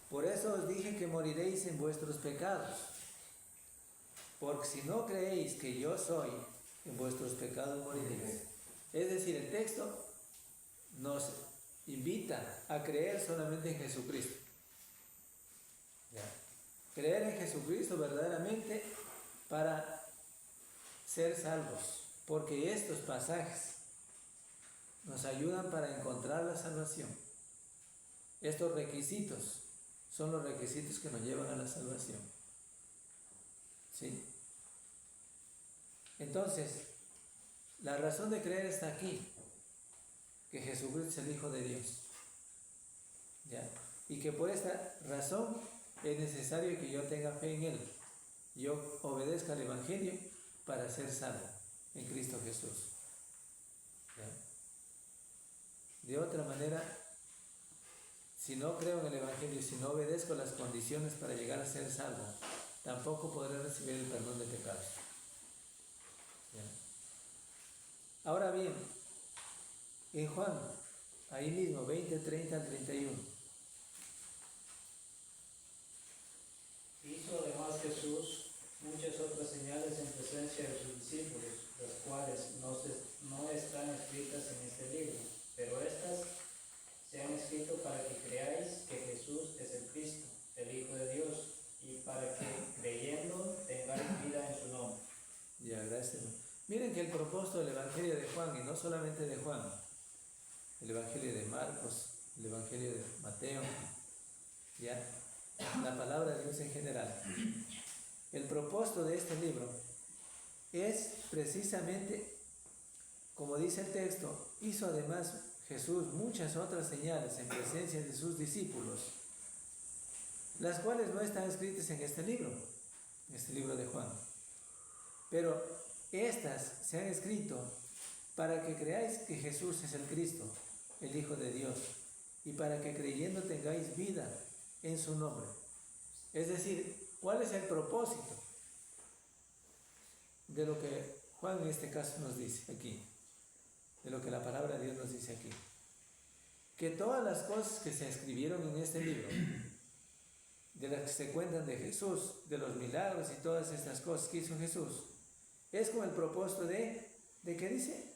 A: Por eso os dije que moriréis en vuestros pecados, porque si no creéis que yo soy, en vuestros pecados moriréis. Es decir, el texto nos invita a creer solamente en Jesucristo. ¿Ya? Creer en Jesucristo verdaderamente para ser salvos, porque estos pasajes nos ayudan para encontrar la salvación. Estos requisitos son los requisitos que nos llevan a la salvación. ¿Sí? Entonces, la razón de creer está aquí, que Jesucristo es el Hijo de Dios. ¿Ya? Y que por esta razón es necesario que yo tenga fe en Él. Yo obedezca al Evangelio para ser salvo en Cristo Jesús. ¿Ya? De otra manera, si no creo en el Evangelio, si no obedezco las condiciones para llegar a ser salvo, tampoco podré recibir el perdón de pecados. ¿Ya? Ahora bien, en Juan, ahí mismo, 20, 30 al 31.
G: Hizo además Jesús muchas otras señales en presencia de sus discípulos, las cuales no están escritas en este libro, pero estas se han escrito para que creáis que Jesús es el Cristo, el Hijo de Dios, y para que creyendo tengáis vida en su nombre.
A: Ya, gracias. Miren que el propósito del Evangelio de Juan, y no solamente de Juan, el Evangelio de Marcos, el Evangelio de Mateo, ya, la palabra de Dios en general. El propósito de este libro es precisamente, como dice el texto, hizo además Jesús muchas otras señales en presencia de sus discípulos, las cuales no están escritas en este libro de Juan. Pero estas se han escrito para que creáis que Jesús es el Cristo, el Hijo de Dios, y para que creyendo tengáis vida en su nombre. Es decir, ¿cuál es el propósito de lo que Juan en este caso nos dice aquí? De lo que la palabra de Dios nos dice aquí. Que todas las cosas que se escribieron en este libro, de las que se cuentan de Jesús, de los milagros y todas estas cosas que hizo Jesús, es con el propósito ¿de qué dice?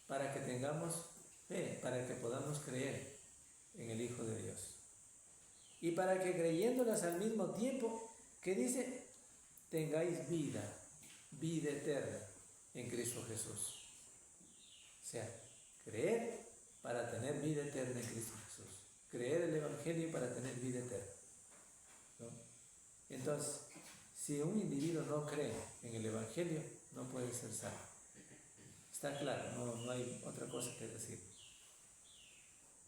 A: Para que tengamos fe, para que podamos creer en el Hijo de Dios. Y para que creyéndolas al mismo tiempo, ¿qué dice? Tengáis vida eterna en Cristo Jesús. O sea, creer para tener vida eterna en Cristo Jesús. Creer el Evangelio para tener vida eterna. ¿No? Entonces, si un individuo no cree en el Evangelio, no puede ser salvo. Está claro, no hay otra cosa que decir.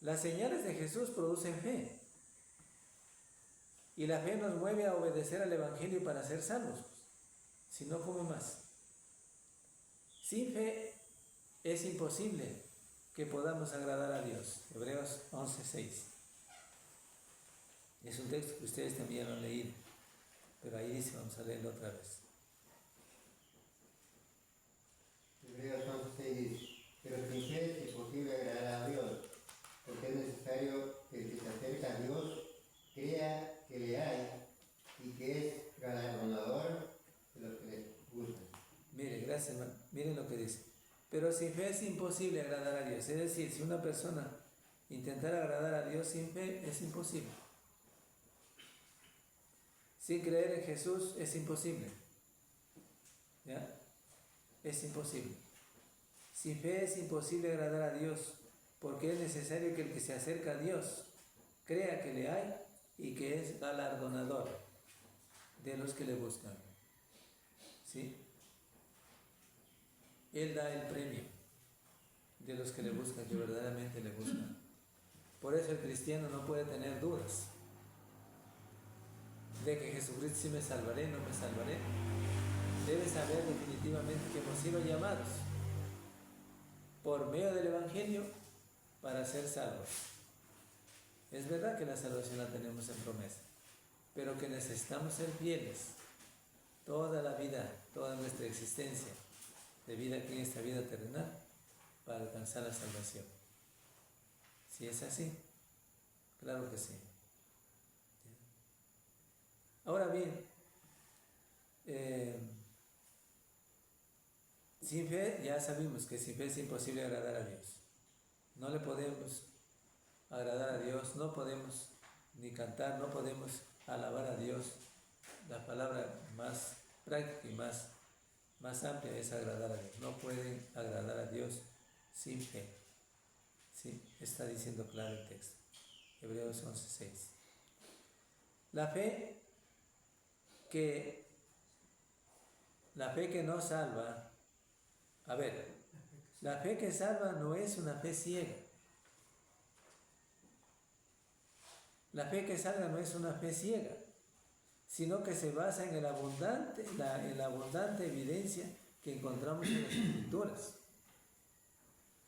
A: Las señales de Jesús producen fe. Y la fe nos mueve a obedecer al Evangelio para ser salvos. Si no, ¿cómo más? Sin fe es imposible que podamos agradar a Dios. Hebreos 11:6. Es un texto que ustedes también lo han leído, pero ahí dice, vamos a leerlo otra vez.
D: Hebreos 11:6 dice, pero sin fe es imposible agradar a Dios, porque es necesario que el que se acerca a Dios crea que le hay y que es galardonador de los que le buscan.
A: Mire, gracias, hermano. Miren lo que dice. Pero sin fe es imposible agradar a Dios. Es decir, si una persona intentara agradar a Dios sin fe, es imposible. Sin creer en Jesús es imposible. ¿Ya? Es imposible. Sin fe es imposible agradar a Dios, porque es necesario que el que se acerca a Dios crea que le hay y que es galardonador de los que le buscan. ¿Sí? Él da el premio de los que le buscan, que verdaderamente le buscan. Por eso el cristiano no puede tener dudas de que Jesucristo sí me salvaré, no me salvaré. Debe saber definitivamente que hemos sido llamados por medio del Evangelio para ser salvos. Es verdad que la salvación la tenemos en promesa, pero que necesitamos ser fieles toda la vida, toda nuestra existencia de vida aquí en esta vida terrenal para alcanzar la salvación. Si es así, claro que sí. Ahora bien, sin fe ya sabemos que sin fe es imposible agradar a Dios. No le podemos agradar a Dios, no podemos ni cantar, no podemos alabar a Dios. La palabra más práctica y más amplia es agradar a Dios. No pueden agradar a Dios sin fe. Sí, está diciendo claro el texto. Hebreos 11:6. La fe que no salva, la fe que salva no es una fe ciega. La fe que salva no es una fe ciega, sino que se basa en la abundante evidencia que encontramos en las Escrituras.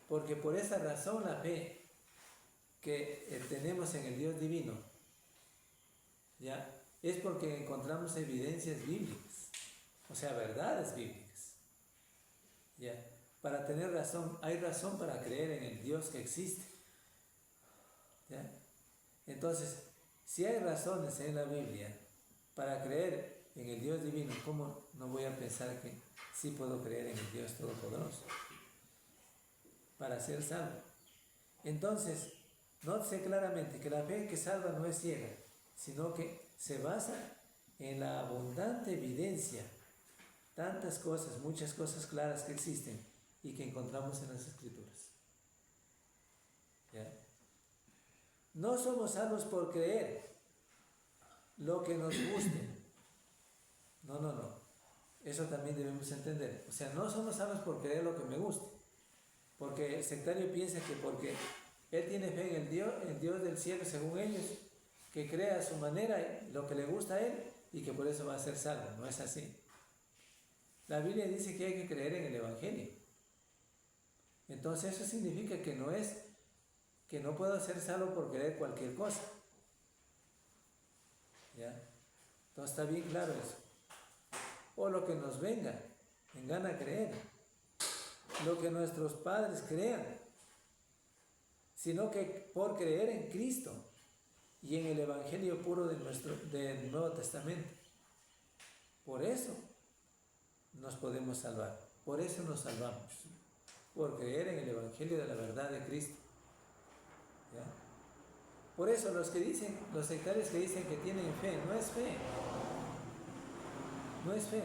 A: Porque por esa razón la fe que tenemos en el Dios divino, ¿ya? Es porque encontramos evidencias bíblicas, o sea, verdades bíblicas. ¿Ya? Para tener razón, hay razón para creer en el Dios que existe. ¿Ya? Entonces, si hay razones en la Biblia para creer en el Dios divino, ¿cómo no voy a pensar que sí puedo creer en el Dios Todopoderoso para ser salvo? Entonces, nótese claramente que la fe que salva no es ciega, sino que se basa en la abundante evidencia, tantas cosas, muchas cosas claras que existen y que encontramos en las Escrituras. ¿Ya? No somos salvos por creer lo que nos guste. No. Eso también debemos entender. O sea, no somos salvos por creer lo que me guste. Porque el sectario piensa que porque él tiene fe en el Dios del cielo, según ellos, que crea a su manera lo que le gusta a él y que por eso va a ser salvo. No es así. La Biblia dice que hay que creer en el Evangelio. Entonces eso significa que no puedo ser salvo por creer cualquier cosa. ¿Ya? Entonces está bien claro eso. O lo que nos venga en gana creer, lo que nuestros padres crean, sino que por creer en Cristo y en el Evangelio puro del Nuevo Testamento. Por eso nos podemos salvar, por eso nos salvamos, por creer en el Evangelio de la verdad de Cristo. ¿Ya? Por eso los sectarios que dicen que tienen fe, no es fe. No es fe.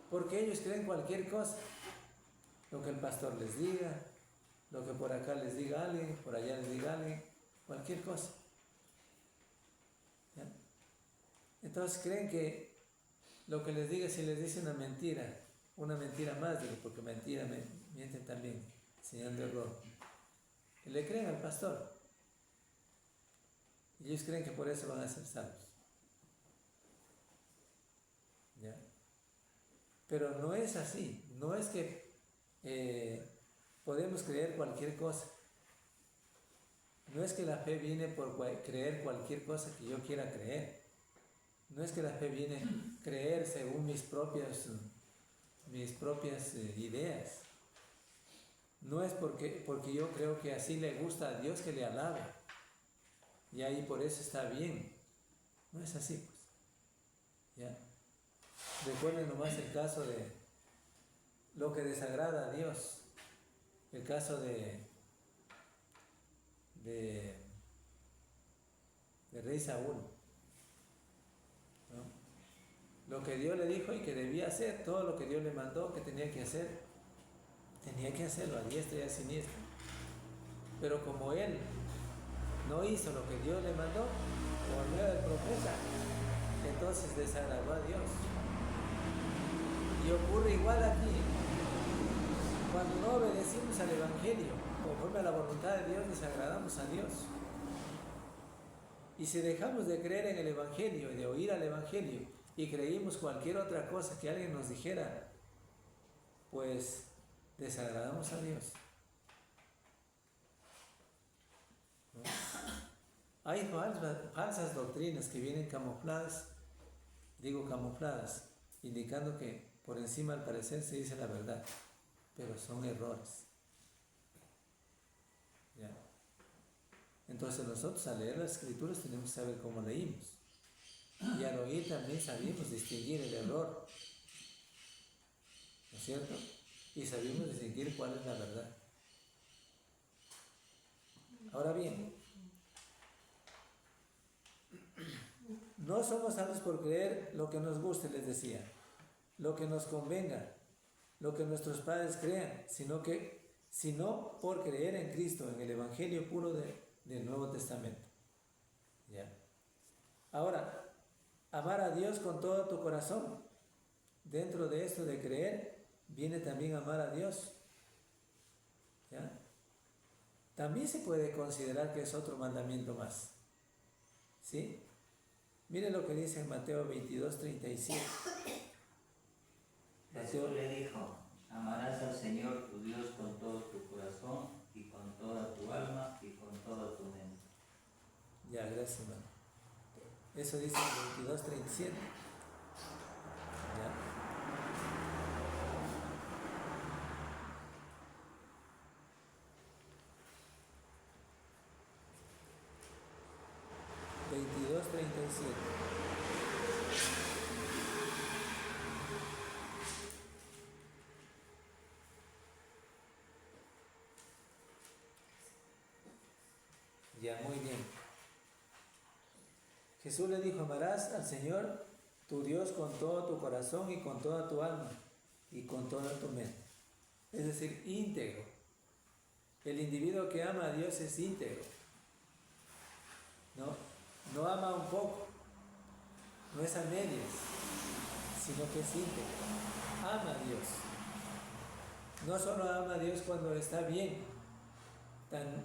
A: Porque ellos creen cualquier cosa. Lo que el pastor les diga, lo que por acá les diga alguien, por allá les diga alguien, cualquier cosa. ¿Ya? Entonces creen que lo que les diga, si les dice una mentira más, digo, porque mentira mienten también, enseñando error. Y le creen al pastor. Y ellos creen que por eso van a ser salvos. ¿Ya? Pero no es así. No es que podemos creer cualquier cosa. No es que la fe viene por creer cualquier cosa que yo quiera creer. No es que la fe viene a creer según mis propias ideas. No es porque yo creo que así le gusta a Dios que le alabe. Y ahí por eso está bien. No es así, pues. ¿Ya? Recuerden nomás el caso de lo que desagrada a Dios. El caso de rey Saúl. ¿No? Lo que Dios le dijo y que debía hacer, todo lo que Dios le mandó que tenía que hacer, tenía que hacerlo a diestra y a siniestra. Pero como él no hizo lo que Dios le mandó, por medio del profeta, entonces desagradó a Dios. Y ocurre igual aquí. Cuando no obedecimos al Evangelio, conforme a la voluntad de Dios, desagradamos a Dios. Y si dejamos de creer en el Evangelio y de oír al Evangelio y creímos cualquier otra cosa que alguien nos dijera, pues desagradamos a Dios. ¿No? Hay falsas doctrinas que vienen camufladas, indicando que por encima al parecer se dice la verdad, pero son errores. ¿Ya? Entonces nosotros al leer las Escrituras tenemos que saber cómo leímos. Y al oír también sabemos distinguir el error, ¿no es cierto? Y sabemos distinguir cuál es la verdad. Ahora bien, no somos salvos por creer lo que nos guste, les decía, lo que nos convenga, lo que nuestros padres crean, sino por creer en Cristo, en el Evangelio puro del Nuevo Testamento. ¿Ya? Ahora, amar a Dios con todo tu corazón. Dentro de esto de creer, viene también amar a Dios. ¿Ya? También se puede considerar que es otro mandamiento más. ¿Sí? Miren lo que dice en Mateo 22:37.
B: Jesús le dijo: amarás al Señor tu Dios con todo tu corazón y con toda tu alma y con toda tu mente.
A: Ya, gracias, hermano. Eso dice en 22:37. ¿Ya? Ya, muy bien. Jesús le dijo: amarás al Señor tu Dios con todo tu corazón y con toda tu alma y con toda tu mente. Es decir, íntegro. El individuo que ama a Dios es íntegro. No ama un poco, no es a medias, sino que es íntegro. Ama a Dios. No solo ama a Dios cuando está bien,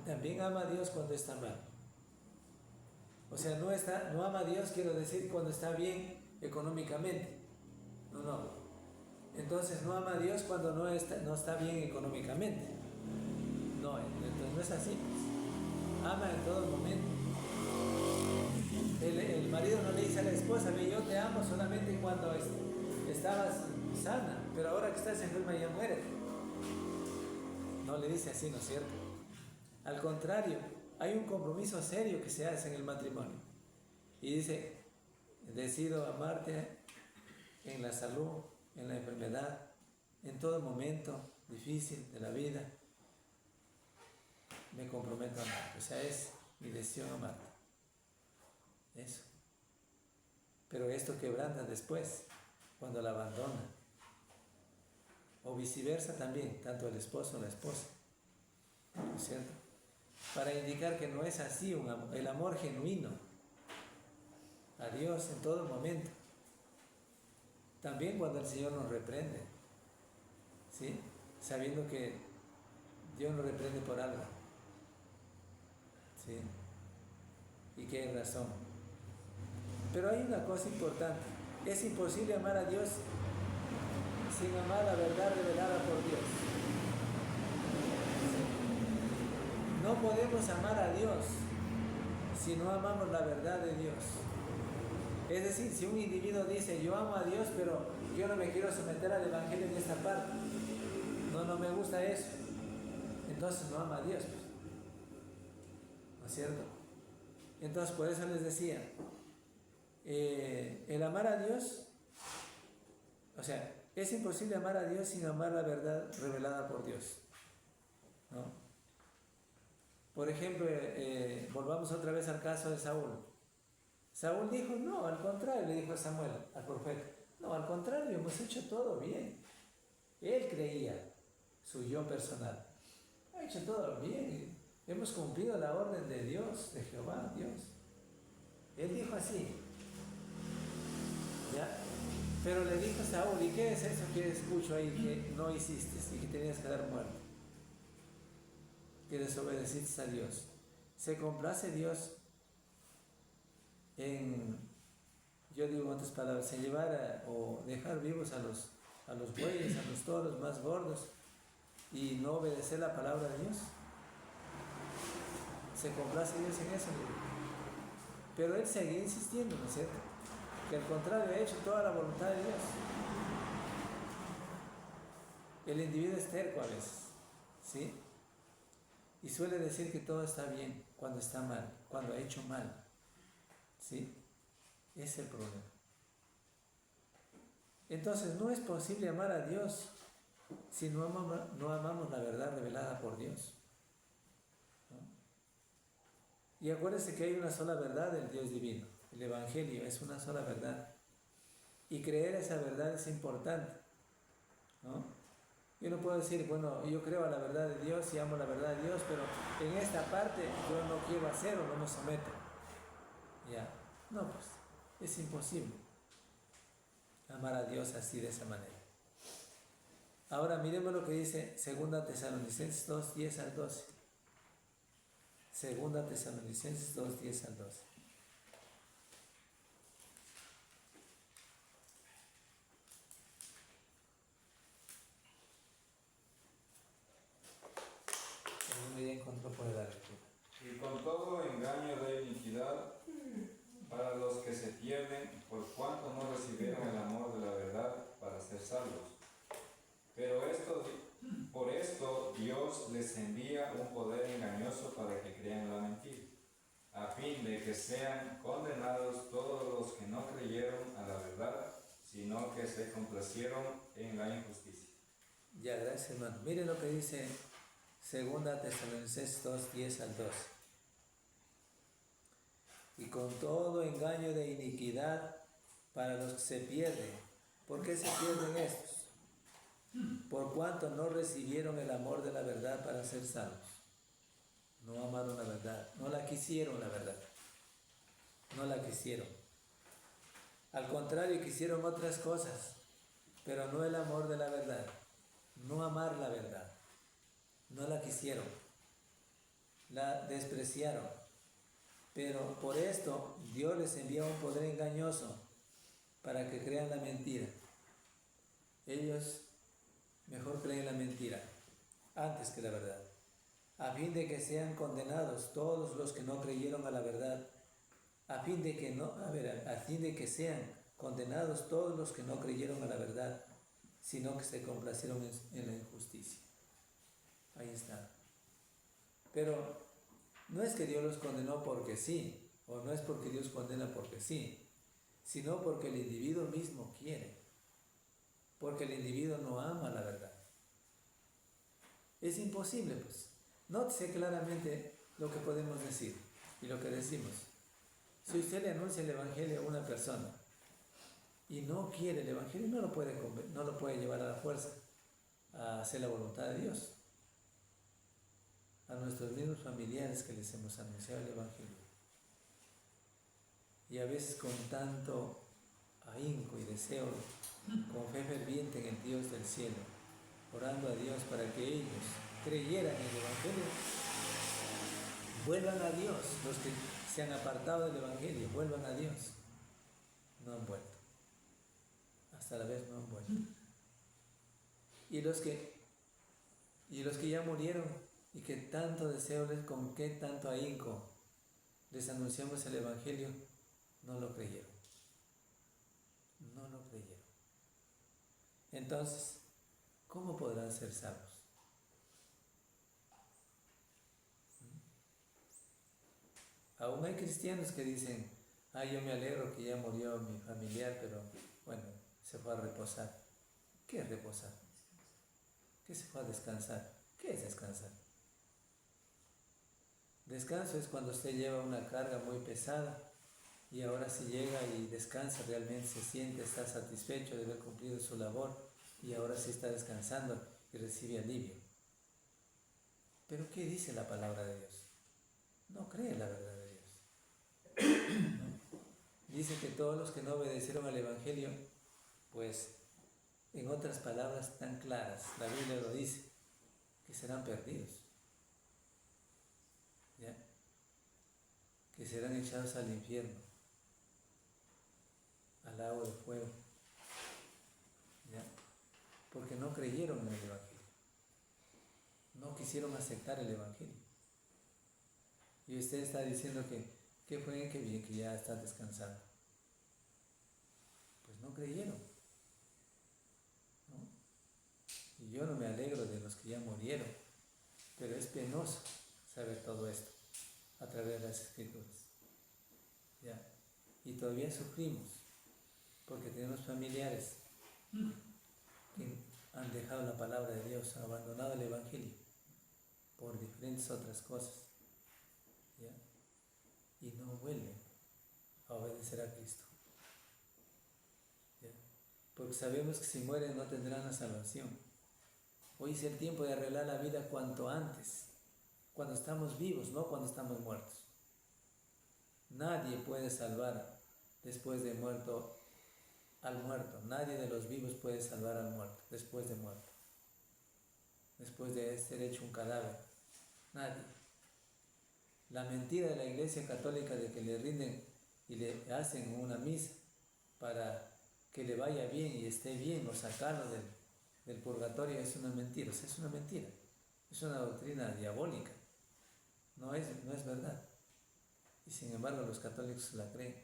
A: también ama a Dios cuando está mal. O sea, no ama a Dios, quiero decir, cuando está bien económicamente. No. Entonces no ama a Dios cuando no está bien económicamente. No, entonces no es así. Ama en todo momento. El marido no le dice a la esposa: yo te amo solamente cuando estabas sana, pero ahora que estás enferma ya muere. No le dice así, ¿no es cierto? Al contrario, hay un compromiso serio que se hace en el matrimonio. Y dice: decido amarte en la salud, en la enfermedad, en todo momento difícil de la vida. Me comprometo a amarte. O sea, es mi decisión amarte. Eso. Pero esto quebranta después, cuando la abandona. O viceversa también, tanto el esposo o la esposa. ¿No es cierto? Para indicar que no es así el amor genuino a Dios en todo momento. También cuando el Señor nos reprende, ¿sí? Sabiendo que Dios nos reprende por algo, ¿sí? Y que hay razón. Pero hay una cosa importante: es imposible amar a Dios sin amar la verdad revelada por Dios. No podemos amar a Dios si no amamos la verdad de Dios. Es decir, si un individuo dice: yo amo a Dios, pero yo no me quiero someter al Evangelio en esta parte, no me gusta eso, entonces no ama a Dios, ¿no es cierto? Entonces por eso les decía, el amar a Dios, o sea, es imposible amar a Dios sin amar la verdad revelada por Dios, ¿no? Por ejemplo, volvamos otra vez al caso de Saúl. Saúl dijo: no, al contrario, le dijo a Samuel, al profeta: no, al contrario, hemos hecho todo bien. Él creía, su yo personal: ha hecho todo bien, hemos cumplido la orden de Dios, de Jehová, Dios. Él dijo así, ¿ya? Pero le dijo a Saúl: ¿y qué es eso que escucho ahí que no hiciste y que tenías que dar muerte? que desobedeciste a Dios. ¿Se complace Dios en, yo digo en otras palabras, en llevar o dejar vivos a los bueyes, a los toros más gordos y no obedecer la palabra de Dios? ¿Se complace Dios en eso? Pero Él sigue insistiendo, ¿no es cierto? Que al contrario ha hecho toda la voluntad de Dios. El individuo es terco a veces, ¿sí? Y suele decir que todo está bien cuando está mal, cuando ha hecho mal, ¿sí? Ese es el problema. Entonces no es posible amar a Dios si no amamos la verdad revelada por Dios, ¿no? Y acuérdense que hay una sola verdad del Dios divino. El Evangelio es una sola verdad. Y creer esa verdad es importante, ¿no? Yo no puedo decir, bueno, yo creo a la verdad de Dios y amo la verdad de Dios, pero en esta parte yo no quiero hacer o no me someto. Ya, no, pues, es imposible amar a Dios así, de esa manera. Ahora miremos lo que dice 2 Tesalonicenses 2, 10 al 12. 2 Tesalonicenses 2, 10 al 12. Ya encontró por la lectura.
F: Y con todo engaño de iniquidad para los que se pierden, por cuanto no recibieron el amor de la verdad para ser salvos. Pero por esto Dios les envía un poder engañoso para que crean la mentira, a fin de que sean condenados todos los que no creyeron a la verdad, sino que se complacieron en la injusticia.
A: Ya, gracias, hermano. Miren lo que dice 2 Tesalonicenses 2, 10 al 12. Y con todo engaño de iniquidad para los que se pierden. ¿Por qué se pierden estos? Por cuanto no recibieron el amor de la verdad para ser salvos. No amaron la verdad, no la quisieron la verdad. No la quisieron. Al contrario, quisieron otras cosas, pero no el amor de la verdad. No amar la verdad. No la quisieron. La despreciaron. Pero por esto Dios les envía un poder engañoso para que crean la mentira. Ellos mejor creen la mentira antes que la verdad, a fin de que sean condenados todos los que no creyeron a la verdad, a fin de que sean condenados todos los que no creyeron a la verdad, sino que se complacieron en la injusticia. Ahí está. Pero no es que Dios los condenó porque sí, o no es porque Dios condena porque sí, sino porque el individuo mismo quiere, porque el individuo no ama la verdad. Es imposible, pues. Nótese claramente lo que podemos decir y lo que decimos. Si usted le anuncia el Evangelio a una persona y no quiere el Evangelio, no lo puede llevar a la fuerza a hacer la voluntad de Dios. A nuestros mismos familiares que les hemos anunciado el Evangelio. Y a veces con tanto ahínco y deseo, con fe ferviente en el Dios del cielo, orando a Dios para que ellos creyeran en el Evangelio, vuelvan a Dios. Los que se han apartado del Evangelio, vuelvan a Dios. No han vuelto. Hasta la vez no han vuelto. Y los que ya murieron y que tanto deseo, con qué tanto ahínco les anunciamos el Evangelio, no lo creyeron. No lo creyeron. Entonces, ¿cómo podrán ser salvos? Aún hay cristianos que dicen, yo me alegro que ya murió mi familiar, pero bueno, se fue a reposar. ¿Qué es reposar? ¿Qué se fue a descansar? ¿Qué es descansar? Descanso es cuando usted lleva una carga muy pesada y ahora sí llega y descansa, realmente se siente, está satisfecho de haber cumplido su labor y ahora sí está descansando y recibe alivio. Pero ¿qué dice la palabra de Dios? No cree la verdad de Dios. ¿No? Dice que todos los que no obedecieron al Evangelio, pues en otras palabras tan claras, la Biblia lo dice, que serán perdidos. que serán echados al infierno, al lago de fuego, ¿ya? Porque no creyeron en el Evangelio, no quisieron aceptar el Evangelio. Y usted está diciendo que fue, que bien, que ya está descansando. Pues no creyeron, ¿no? Y yo no me alegro de los que ya murieron, pero es penoso saber todo esto a través de las Escrituras, ¿ya? Y todavía sufrimos porque tenemos familiares que han dejado la palabra de Dios, han abandonado el Evangelio por diferentes otras cosas, ¿ya? Y no vuelven a obedecer a Cristo, ¿ya? Porque sabemos que si mueren no tendrán la salvación. Hoy es el tiempo de arreglar la vida cuanto antes, cuando estamos vivos, no cuando estamos muertos. Nadie puede salvar después de muerto al muerto. Nadie de los vivos puede salvar al muerto después de muerto, después de ser hecho un cadáver. Nadie. La mentira de la Iglesia Católica de que le rinden y le hacen una misa para que le vaya bien y esté bien o sacarlo del purgatorio es una mentira. O sea, es una mentira. Es una doctrina diabólica. No es verdad. Y sin embargo los católicos la creen.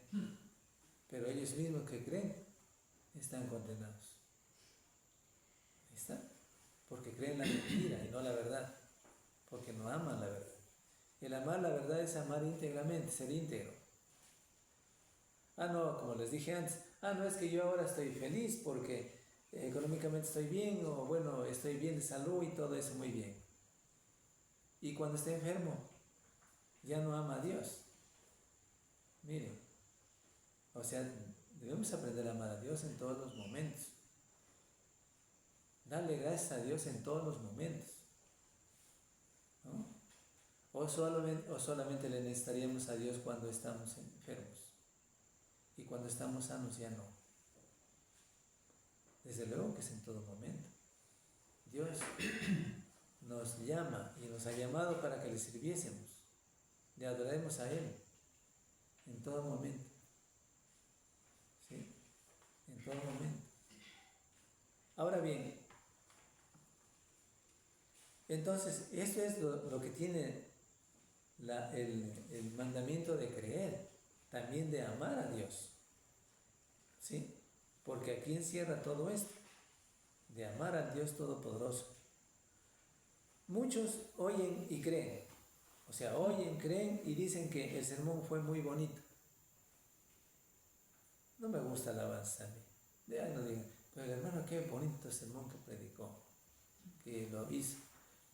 A: Pero ellos mismos que creen están condenados. Ahí está. Porque creen la mentira y no la verdad. Porque no aman la verdad. El amar la verdad es amar íntegramente, ser íntegro. No, como les dije antes, no es que yo ahora estoy feliz porque económicamente estoy bien, o bueno, estoy bien de salud y todo eso muy bien. Y cuando esté enfermo, ya no ama a Dios. Miren, o sea, debemos aprender a amar a Dios en todos los momentos. Darle gracias a Dios en todos los momentos, ¿no? O solamente le necesitaríamos a Dios cuando estamos enfermos. Y cuando estamos sanos ya no. Desde luego que es en todo momento. Dios nos llama y nos ha llamado para que le sirviésemos, le adoremos a Él en todo momento. ¿Sí? En todo momento. Ahora bien, entonces esto es lo que tiene el mandamiento de creer, también de amar a Dios. ¿Sí? Porque aquí encierra todo esto, de amar al Dios Todopoderoso. Muchos oyen y creen, o sea, oyen, creen y dicen que el sermón fue muy bonito. No me gusta la alabanza a mí. No digan, pero el hermano, qué bonito sermón que predicó, que lo hizo.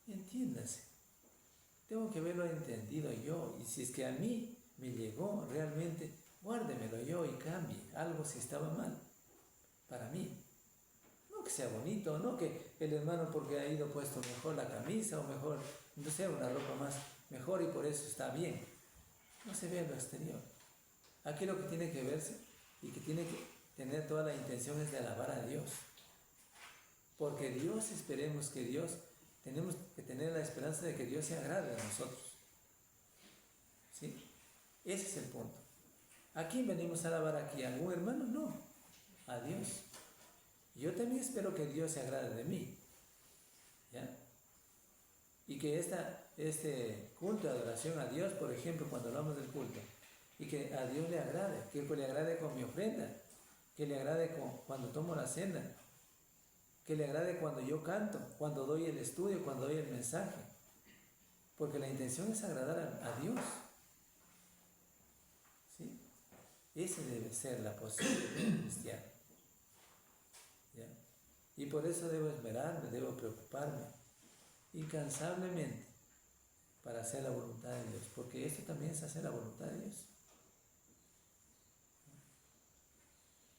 A: Entiéndase, tengo que haberlo entendido yo, y si es que a mí me llegó realmente, guárdemelo yo y cambie algo si estaba mal para mí. No que sea bonito, no que el hermano porque ha ido puesto mejor la camisa o mejor, no sé, una ropa más mejor y por eso está bien. No se ve en lo exterior. Aquí lo que tiene que verse y que tiene que tener toda la intención es de alabar a Dios. Porque Dios, esperemos que Dios, tenemos que tener la esperanza de que Dios se agrade a nosotros. ¿Sí? Ese es el punto. ¿A quién venimos a alabar aquí? ¿A algún hermano? No, a Dios. Yo también espero que Dios se agrade de mí, ¿ya? Y que este culto de adoración a Dios, por ejemplo, cuando hablamos del culto, y que a Dios le agrade, que le agrade con mi ofrenda, que le agrade cuando tomo la cena, que le agrade cuando yo canto, cuando doy el estudio, cuando doy el mensaje, porque la intención es agradar a Dios. ¿Sí? Esa debe ser la posición del cristiano. ¿Ya? Y por eso debo esmerarme, debo preocuparme incansablemente para hacer la voluntad de Dios, porque esto también es hacer la voluntad de Dios.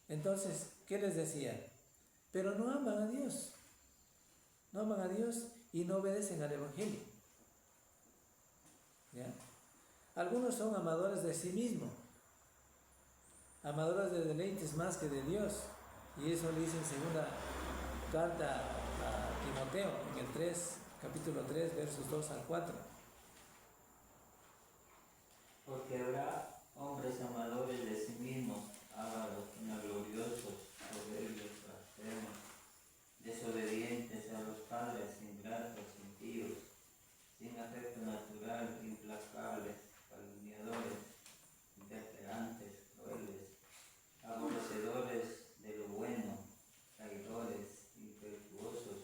A: Entonces, ¿qué les decía? Pero no aman a Dios. No aman a Dios y no obedecen al Evangelio. ¿Ya? Algunos son amadores de sí mismos, amadores de deleites más que de Dios. Y eso le dice en segunda carta a Timoteo, en el capítulo 3, versos 2 al 4.
B: Porque habrá hombres amadores de sí mismos, ávaros, vanagloriosos, soberbios, blasfemos, desobedientes a los padres, ingratos, impíos, sin afecto natural, implacables, calumniadores, intemperantes, crueles, aborrecedores de lo bueno, traidores, impetuosos,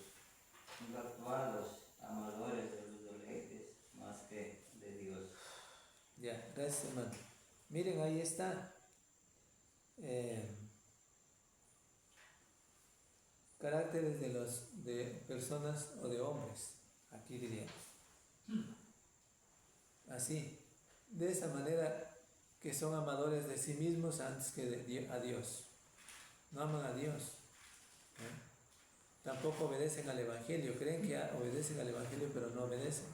B: infatuados, amadores de los deleites más que de Dios.
A: Ya, gracias hermano. Miren, ahí está. Caracteres de personas o de hombres, aquí diría. Así, de esa manera que son amadores de sí mismos antes que a Dios. No aman a Dios. Tampoco obedecen al Evangelio. Creen que obedecen al Evangelio, pero no obedecen.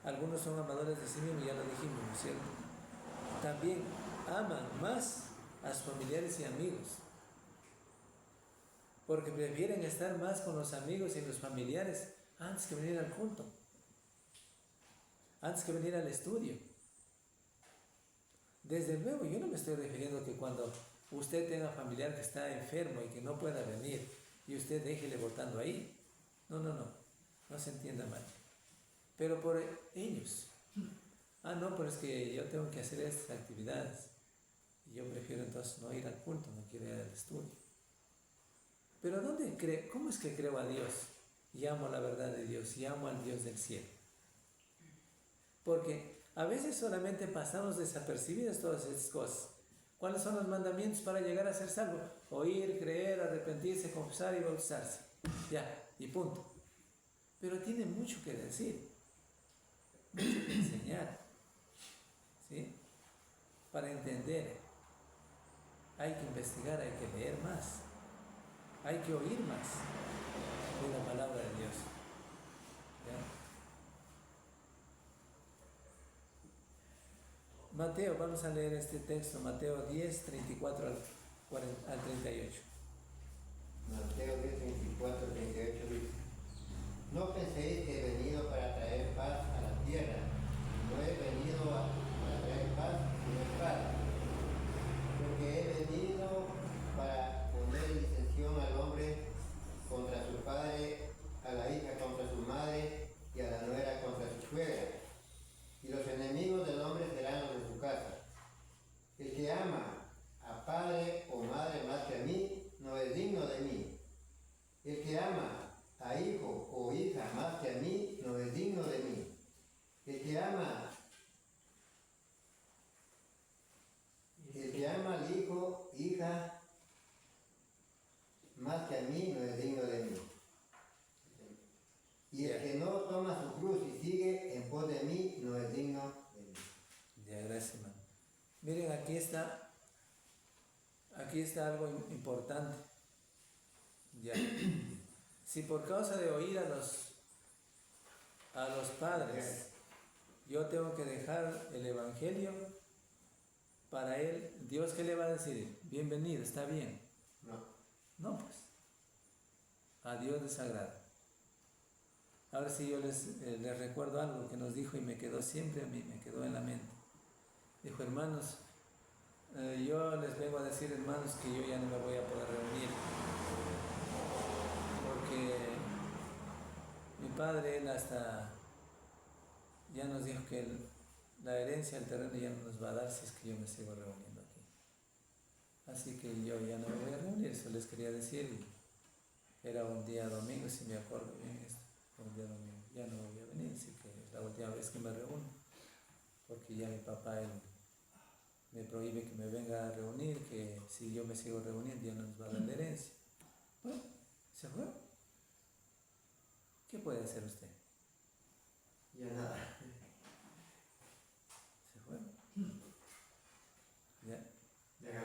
A: Algunos son amadores de sí mismos, ya lo dijimos, ¿no es cierto? También aman más a sus familiares y amigos, porque prefieren estar más con los amigos y los familiares antes que venir al culto, antes que venir al estudio. Desde luego, yo no me estoy refiriendo que cuando usted tenga familiar que está enfermo y que no pueda venir y usted déjele votando ahí. No se entienda mal. Pero por ellos. No, pero es que yo tengo que hacer estas actividades y yo prefiero entonces no ir al culto, no quiero ir al estudio. Pero ¿cómo es que creo a Dios? Y amo la verdad de Dios y amo al Dios del cielo. Porque a veces solamente pasamos desapercibidas todas estas cosas. ¿Cuáles son los mandamientos para llegar a ser salvo? Oír, creer, arrepentirse, confesar y bautizarse. Ya, y punto. Pero tiene mucho que decir, mucho que enseñar. ¿Sí? Para entender, hay que investigar, hay que leer más, hay que oír más de la palabra de Dios. ¿Ya? Mateo, vamos a leer este texto, Mateo 10, 34 al 38.
D: Mateo 10, 24, 38 dice: No penséis que he venido para traer paz a la tierra. No he venido para traer paz, sino espada. Porque he venido para poner disensión al hombre contra su padre, a la hija contra su madre y a la nuera contra su suegra. Y los enemigos del hombre serán los de su casa. El que ama a padre o madre más que a mí, no es digno de mí. El que ama a hijo o hija más que a mí, no es digno de mí. El que ama al hijo, hija, más que a mí, no es digno de mí. Y el que no toma su cruz y sigue en pos de mí, no es digno de mí.
A: Ya, gracias, hermano. Miren, aquí está algo importante. Ya. Si por causa de oír a los padres, yo tengo que dejar el Evangelio, para él, Dios, ¿qué le va a decir? Bienvenido, está bien. No, pues. A Dios les agrada. Ahora sí yo les recuerdo algo que nos dijo y me quedó siempre a mí, me quedó en la mente. Dijo: hermanos, yo les vengo a decir, hermanos, que yo ya no me voy a poder reunir, porque mi padre, él hasta ya nos dijo que la herencia del terreno ya no nos va a dar si es que yo me sigo reuniendo aquí. Así que yo ya no me voy a reunir, eso les quería decir. Era un día domingo, si me acuerdo bien esto, un día domingo. Ya no voy a venir, así que es la última vez que me reúno, porque ya mi papá, él me prohíbe que me venga a reunir, que si yo me sigo reuniendo ya no nos va a dar la herencia. Bueno, se fue. ¿Qué puede hacer usted?
D: Ya nada.
A: Se fue. ¿Ya?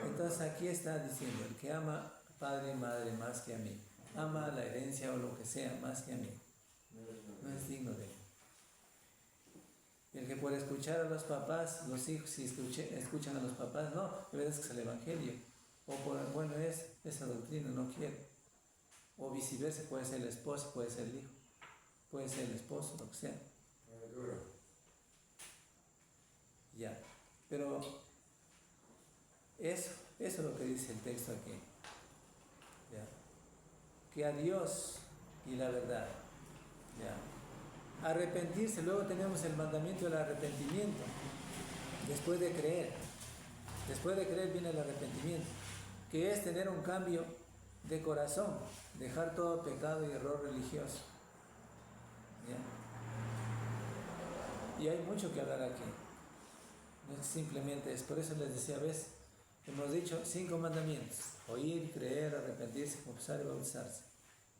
A: Entonces aquí está diciendo: el que ama a padre y madre más que a mí, ama la herencia o lo que sea más que a mí, no es digno de mí. El que por escuchar a los papás, los hijos, si escuchan a los papás, no, obedezcas al Evangelio. O por, bueno, esa doctrina no quiero. O viceversa, puede ser el esposo, puede ser el hijo, puede ser el esposo, lo que sea. Ya. Pero eso es lo que dice el texto aquí. ¿Ya? Que a Dios y la verdad. ¿Ya? Arrepentirse, luego tenemos el mandamiento del arrepentimiento. Después de creer viene el arrepentimiento, que es tener un cambio de corazón, dejar todo pecado y error religioso. ¿Ya? Y hay mucho que hablar aquí. No es simplemente es, por eso les decía, ¿ves? Hemos dicho 5 mandamientos: oír, creer, arrepentirse, confesar y bautizarse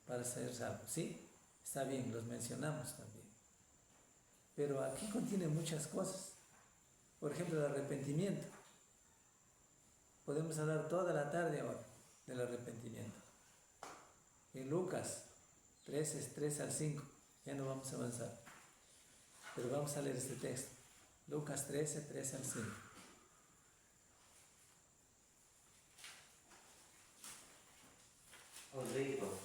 A: para ser salvos. ¿Sí? Está bien, los mencionamos también. Pero aquí contiene muchas cosas. Por ejemplo, el arrepentimiento. Podemos hablar toda la tarde ahora del arrepentimiento. En Lucas 13, 3 al 5, ya no vamos a avanzar. Pero vamos a leer este texto. Lucas 13, 3 al 5.
H: Os digo,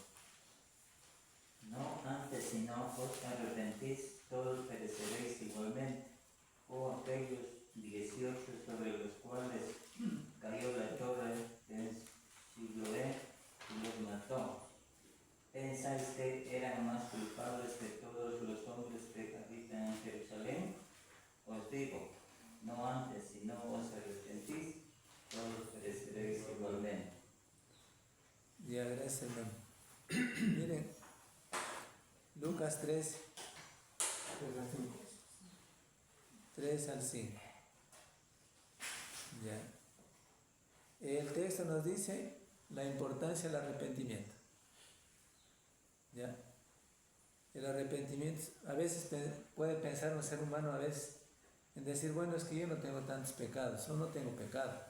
H: no antes si no os arrepentís, todos pereceréis igualmente. O aquellos 18 sobre los cuales cayó la torre de Siloé y los mató. ¿Pensáis que eran más culpables que todos los hombres que habitan en Jerusalén? Os digo, no antes si no os arrepentís, todos pereceréis igualmente.
A: Ya, gracias, hermano. Miren, Lucas 3, 3 al 5. Ya. El texto nos dice la importancia del arrepentimiento. ¿Ya? El arrepentimiento, a veces puede pensar un ser humano a veces en decir, bueno, es que yo no tengo tantos pecados, o no tengo pecado.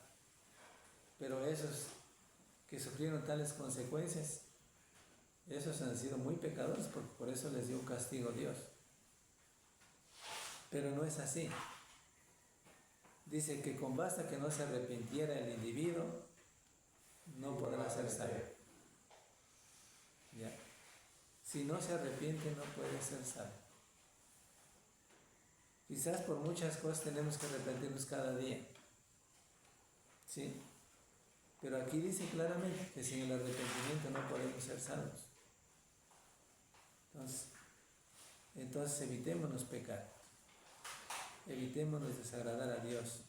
A: Pero esos que sufrieron tales consecuencias, esos han sido muy pecadores, porque por eso les dio un castigo Dios. Pero no es así. Dice que con basta que no se arrepintiera el individuo, no podrá ser salvo. ¿Ya? Si no se arrepiente, no puede ser salvo. Quizás por muchas cosas tenemos que arrepentirnos cada día. ¿Sí? Pero aquí dice claramente que sin el arrepentimiento no podemos ser salvos. Entonces evitémonos pecar. Evitémonos desagradar a Dios.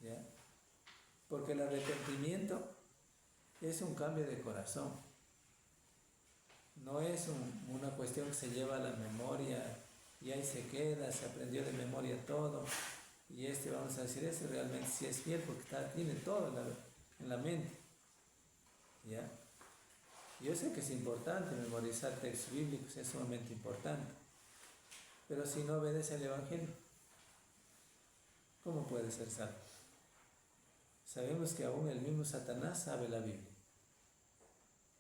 A: ¿Ya? Porque el arrepentimiento es un cambio de corazón. No es una cuestión que se lleva a la memoria y ahí se queda, se aprendió de memoria todo. Y vamos a decir, realmente sí es fiel porque tiene todo en la mente. ¿Ya? Yo sé que es importante memorizar textos bíblicos, es sumamente importante. Pero si no obedece al Evangelio, ¿cómo puede ser salvo? Sabemos que aún el mismo Satanás sabe la Biblia,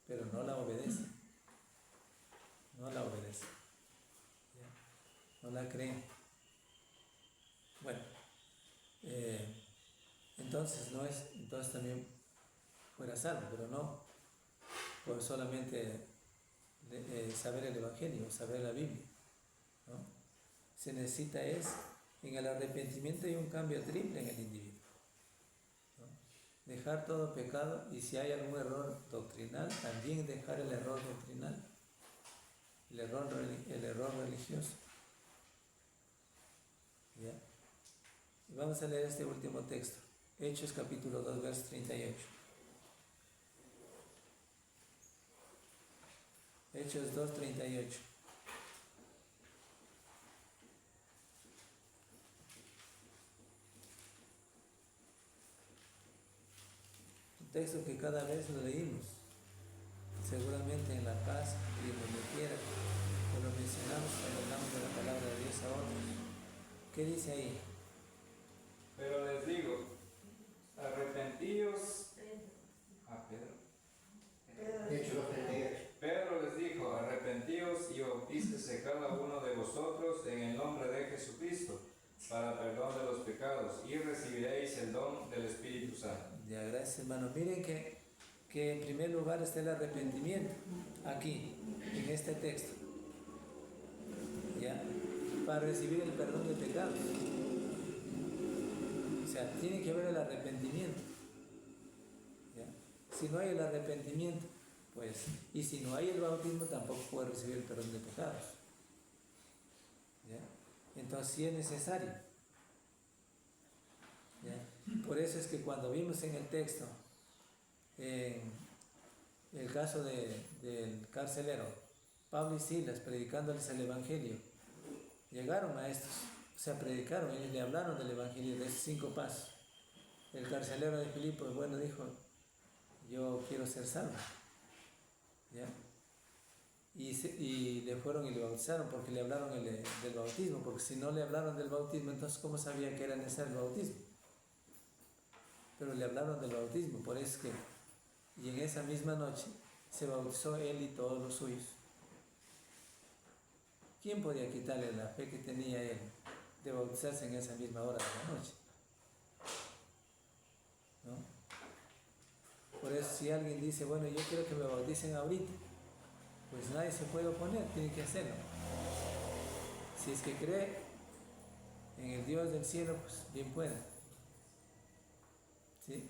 A: pero no la obedece. No la obedece. ¿Ya? No la cree. Bueno, entonces también fuera salvo, pero no por solamente saber el Evangelio, saber la Biblia, ¿no? Se necesita en el arrepentimiento hay un cambio triple en el individuo, ¿no? Dejar todo pecado, y si hay algún error doctrinal, también dejar el error doctrinal, el error religioso. ¿Ya? Y vamos a leer este último texto, Hechos capítulo 2, verso 38. Hechos 2, 38. Un texto que cada vez lo leímos, seguramente en la casa y donde quiera, o lo mencionamos cuando hablamos de la palabra de Dios a otros. ¿Qué dice ahí?
F: Pero les digo, arrepentíos. Pedro les dijo, arrepentíos y bautícese cada uno de vosotros en el nombre de Jesucristo para perdón de los pecados y recibiréis el don del Espíritu Santo.
A: Ya, gracias, hermano. Miren que en primer lugar está el arrepentimiento aquí, en este texto, ¿ya? Para recibir el perdón de pecados. O sea, tiene que haber el arrepentimiento. ¿Ya? Si no hay el arrepentimiento, pues, y si no hay el bautismo, tampoco puede recibir el perdón de pecados. ¿Ya? Entonces sí es necesario. ¿Ya? Por eso es que cuando vimos en el texto, en el caso del carcelero, Pablo y Silas predicándoles el Evangelio, llegaron maestros, o sea, predicaron, ellos le hablaron del Evangelio, de esos 5 pasos. El carcelero de Filipos, bueno, dijo, yo quiero ser salvo. ¿Ya? Y le fueron y le bautizaron porque le hablaron del bautismo, porque si no le hablaron del bautismo, entonces ¿cómo sabía que era necesario el bautismo? Pero le hablaron del bautismo, por eso que, y en esa misma noche se bautizó él y todos los suyos. ¿Quién podía quitarle la fe que tenía él de bautizarse en esa misma hora de la noche? ¿No? Por eso si alguien dice, bueno, yo quiero que me bauticen ahorita, pues nadie se puede oponer, tiene que hacerlo. Si es que cree en el Dios del cielo, pues bien puede. ¿Sí?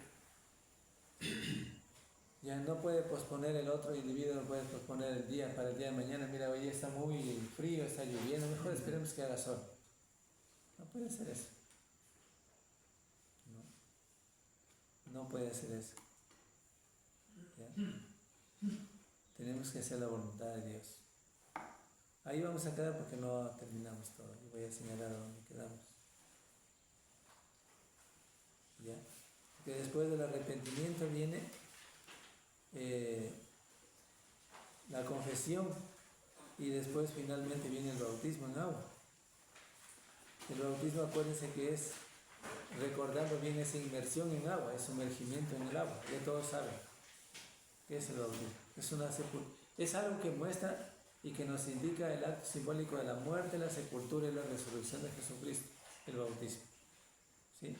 A: Ya no puede posponer el otro individuo, no puede posponer el día para el día de mañana. Mira, hoy está muy frío, está lloviendo, mejor esperemos que haga sol. No puede hacer eso. No puede hacer eso. ¿Ya? Tenemos que hacer la voluntad de Dios. Ahí vamos a quedar porque no terminamos todo. Yo voy a señalar a dónde quedamos. ¿Ya? Que después del arrepentimiento viene la confesión y después finalmente viene el bautismo en agua. El bautismo, acuérdense que es, recordando bien, esa inmersión en agua, es sumergimiento en el agua. Ya todos saben qué es el bautismo. Es algo que muestra y que nos indica el acto simbólico de la muerte, la sepultura y la resurrección de Jesucristo, el bautismo. ¿Sí?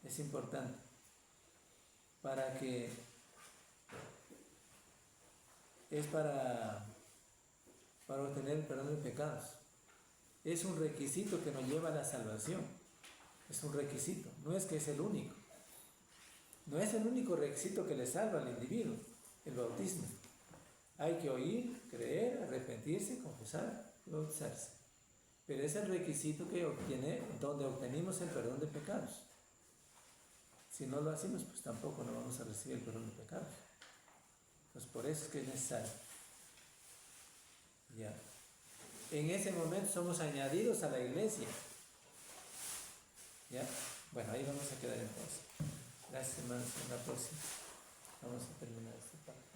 A: Es importante para obtener el perdón de pecados. Es un requisito que nos lleva a la salvación. Es un requisito, no es que es el único. No es el único requisito que le salva al individuo, el bautismo. Hay que oír, creer, arrepentirse, confesar y bautizarse. Pero es el requisito donde obtenemos el perdón de pecados. Si no lo hacemos, pues tampoco no vamos a recibir el perdón de pecados. Pues por eso es que es necesario. Ya. En ese momento somos añadidos a la iglesia. ¿Ya? Bueno, ahí vamos a quedar entonces. Gracias, hermanos. En la próxima vamos a terminar esta parte.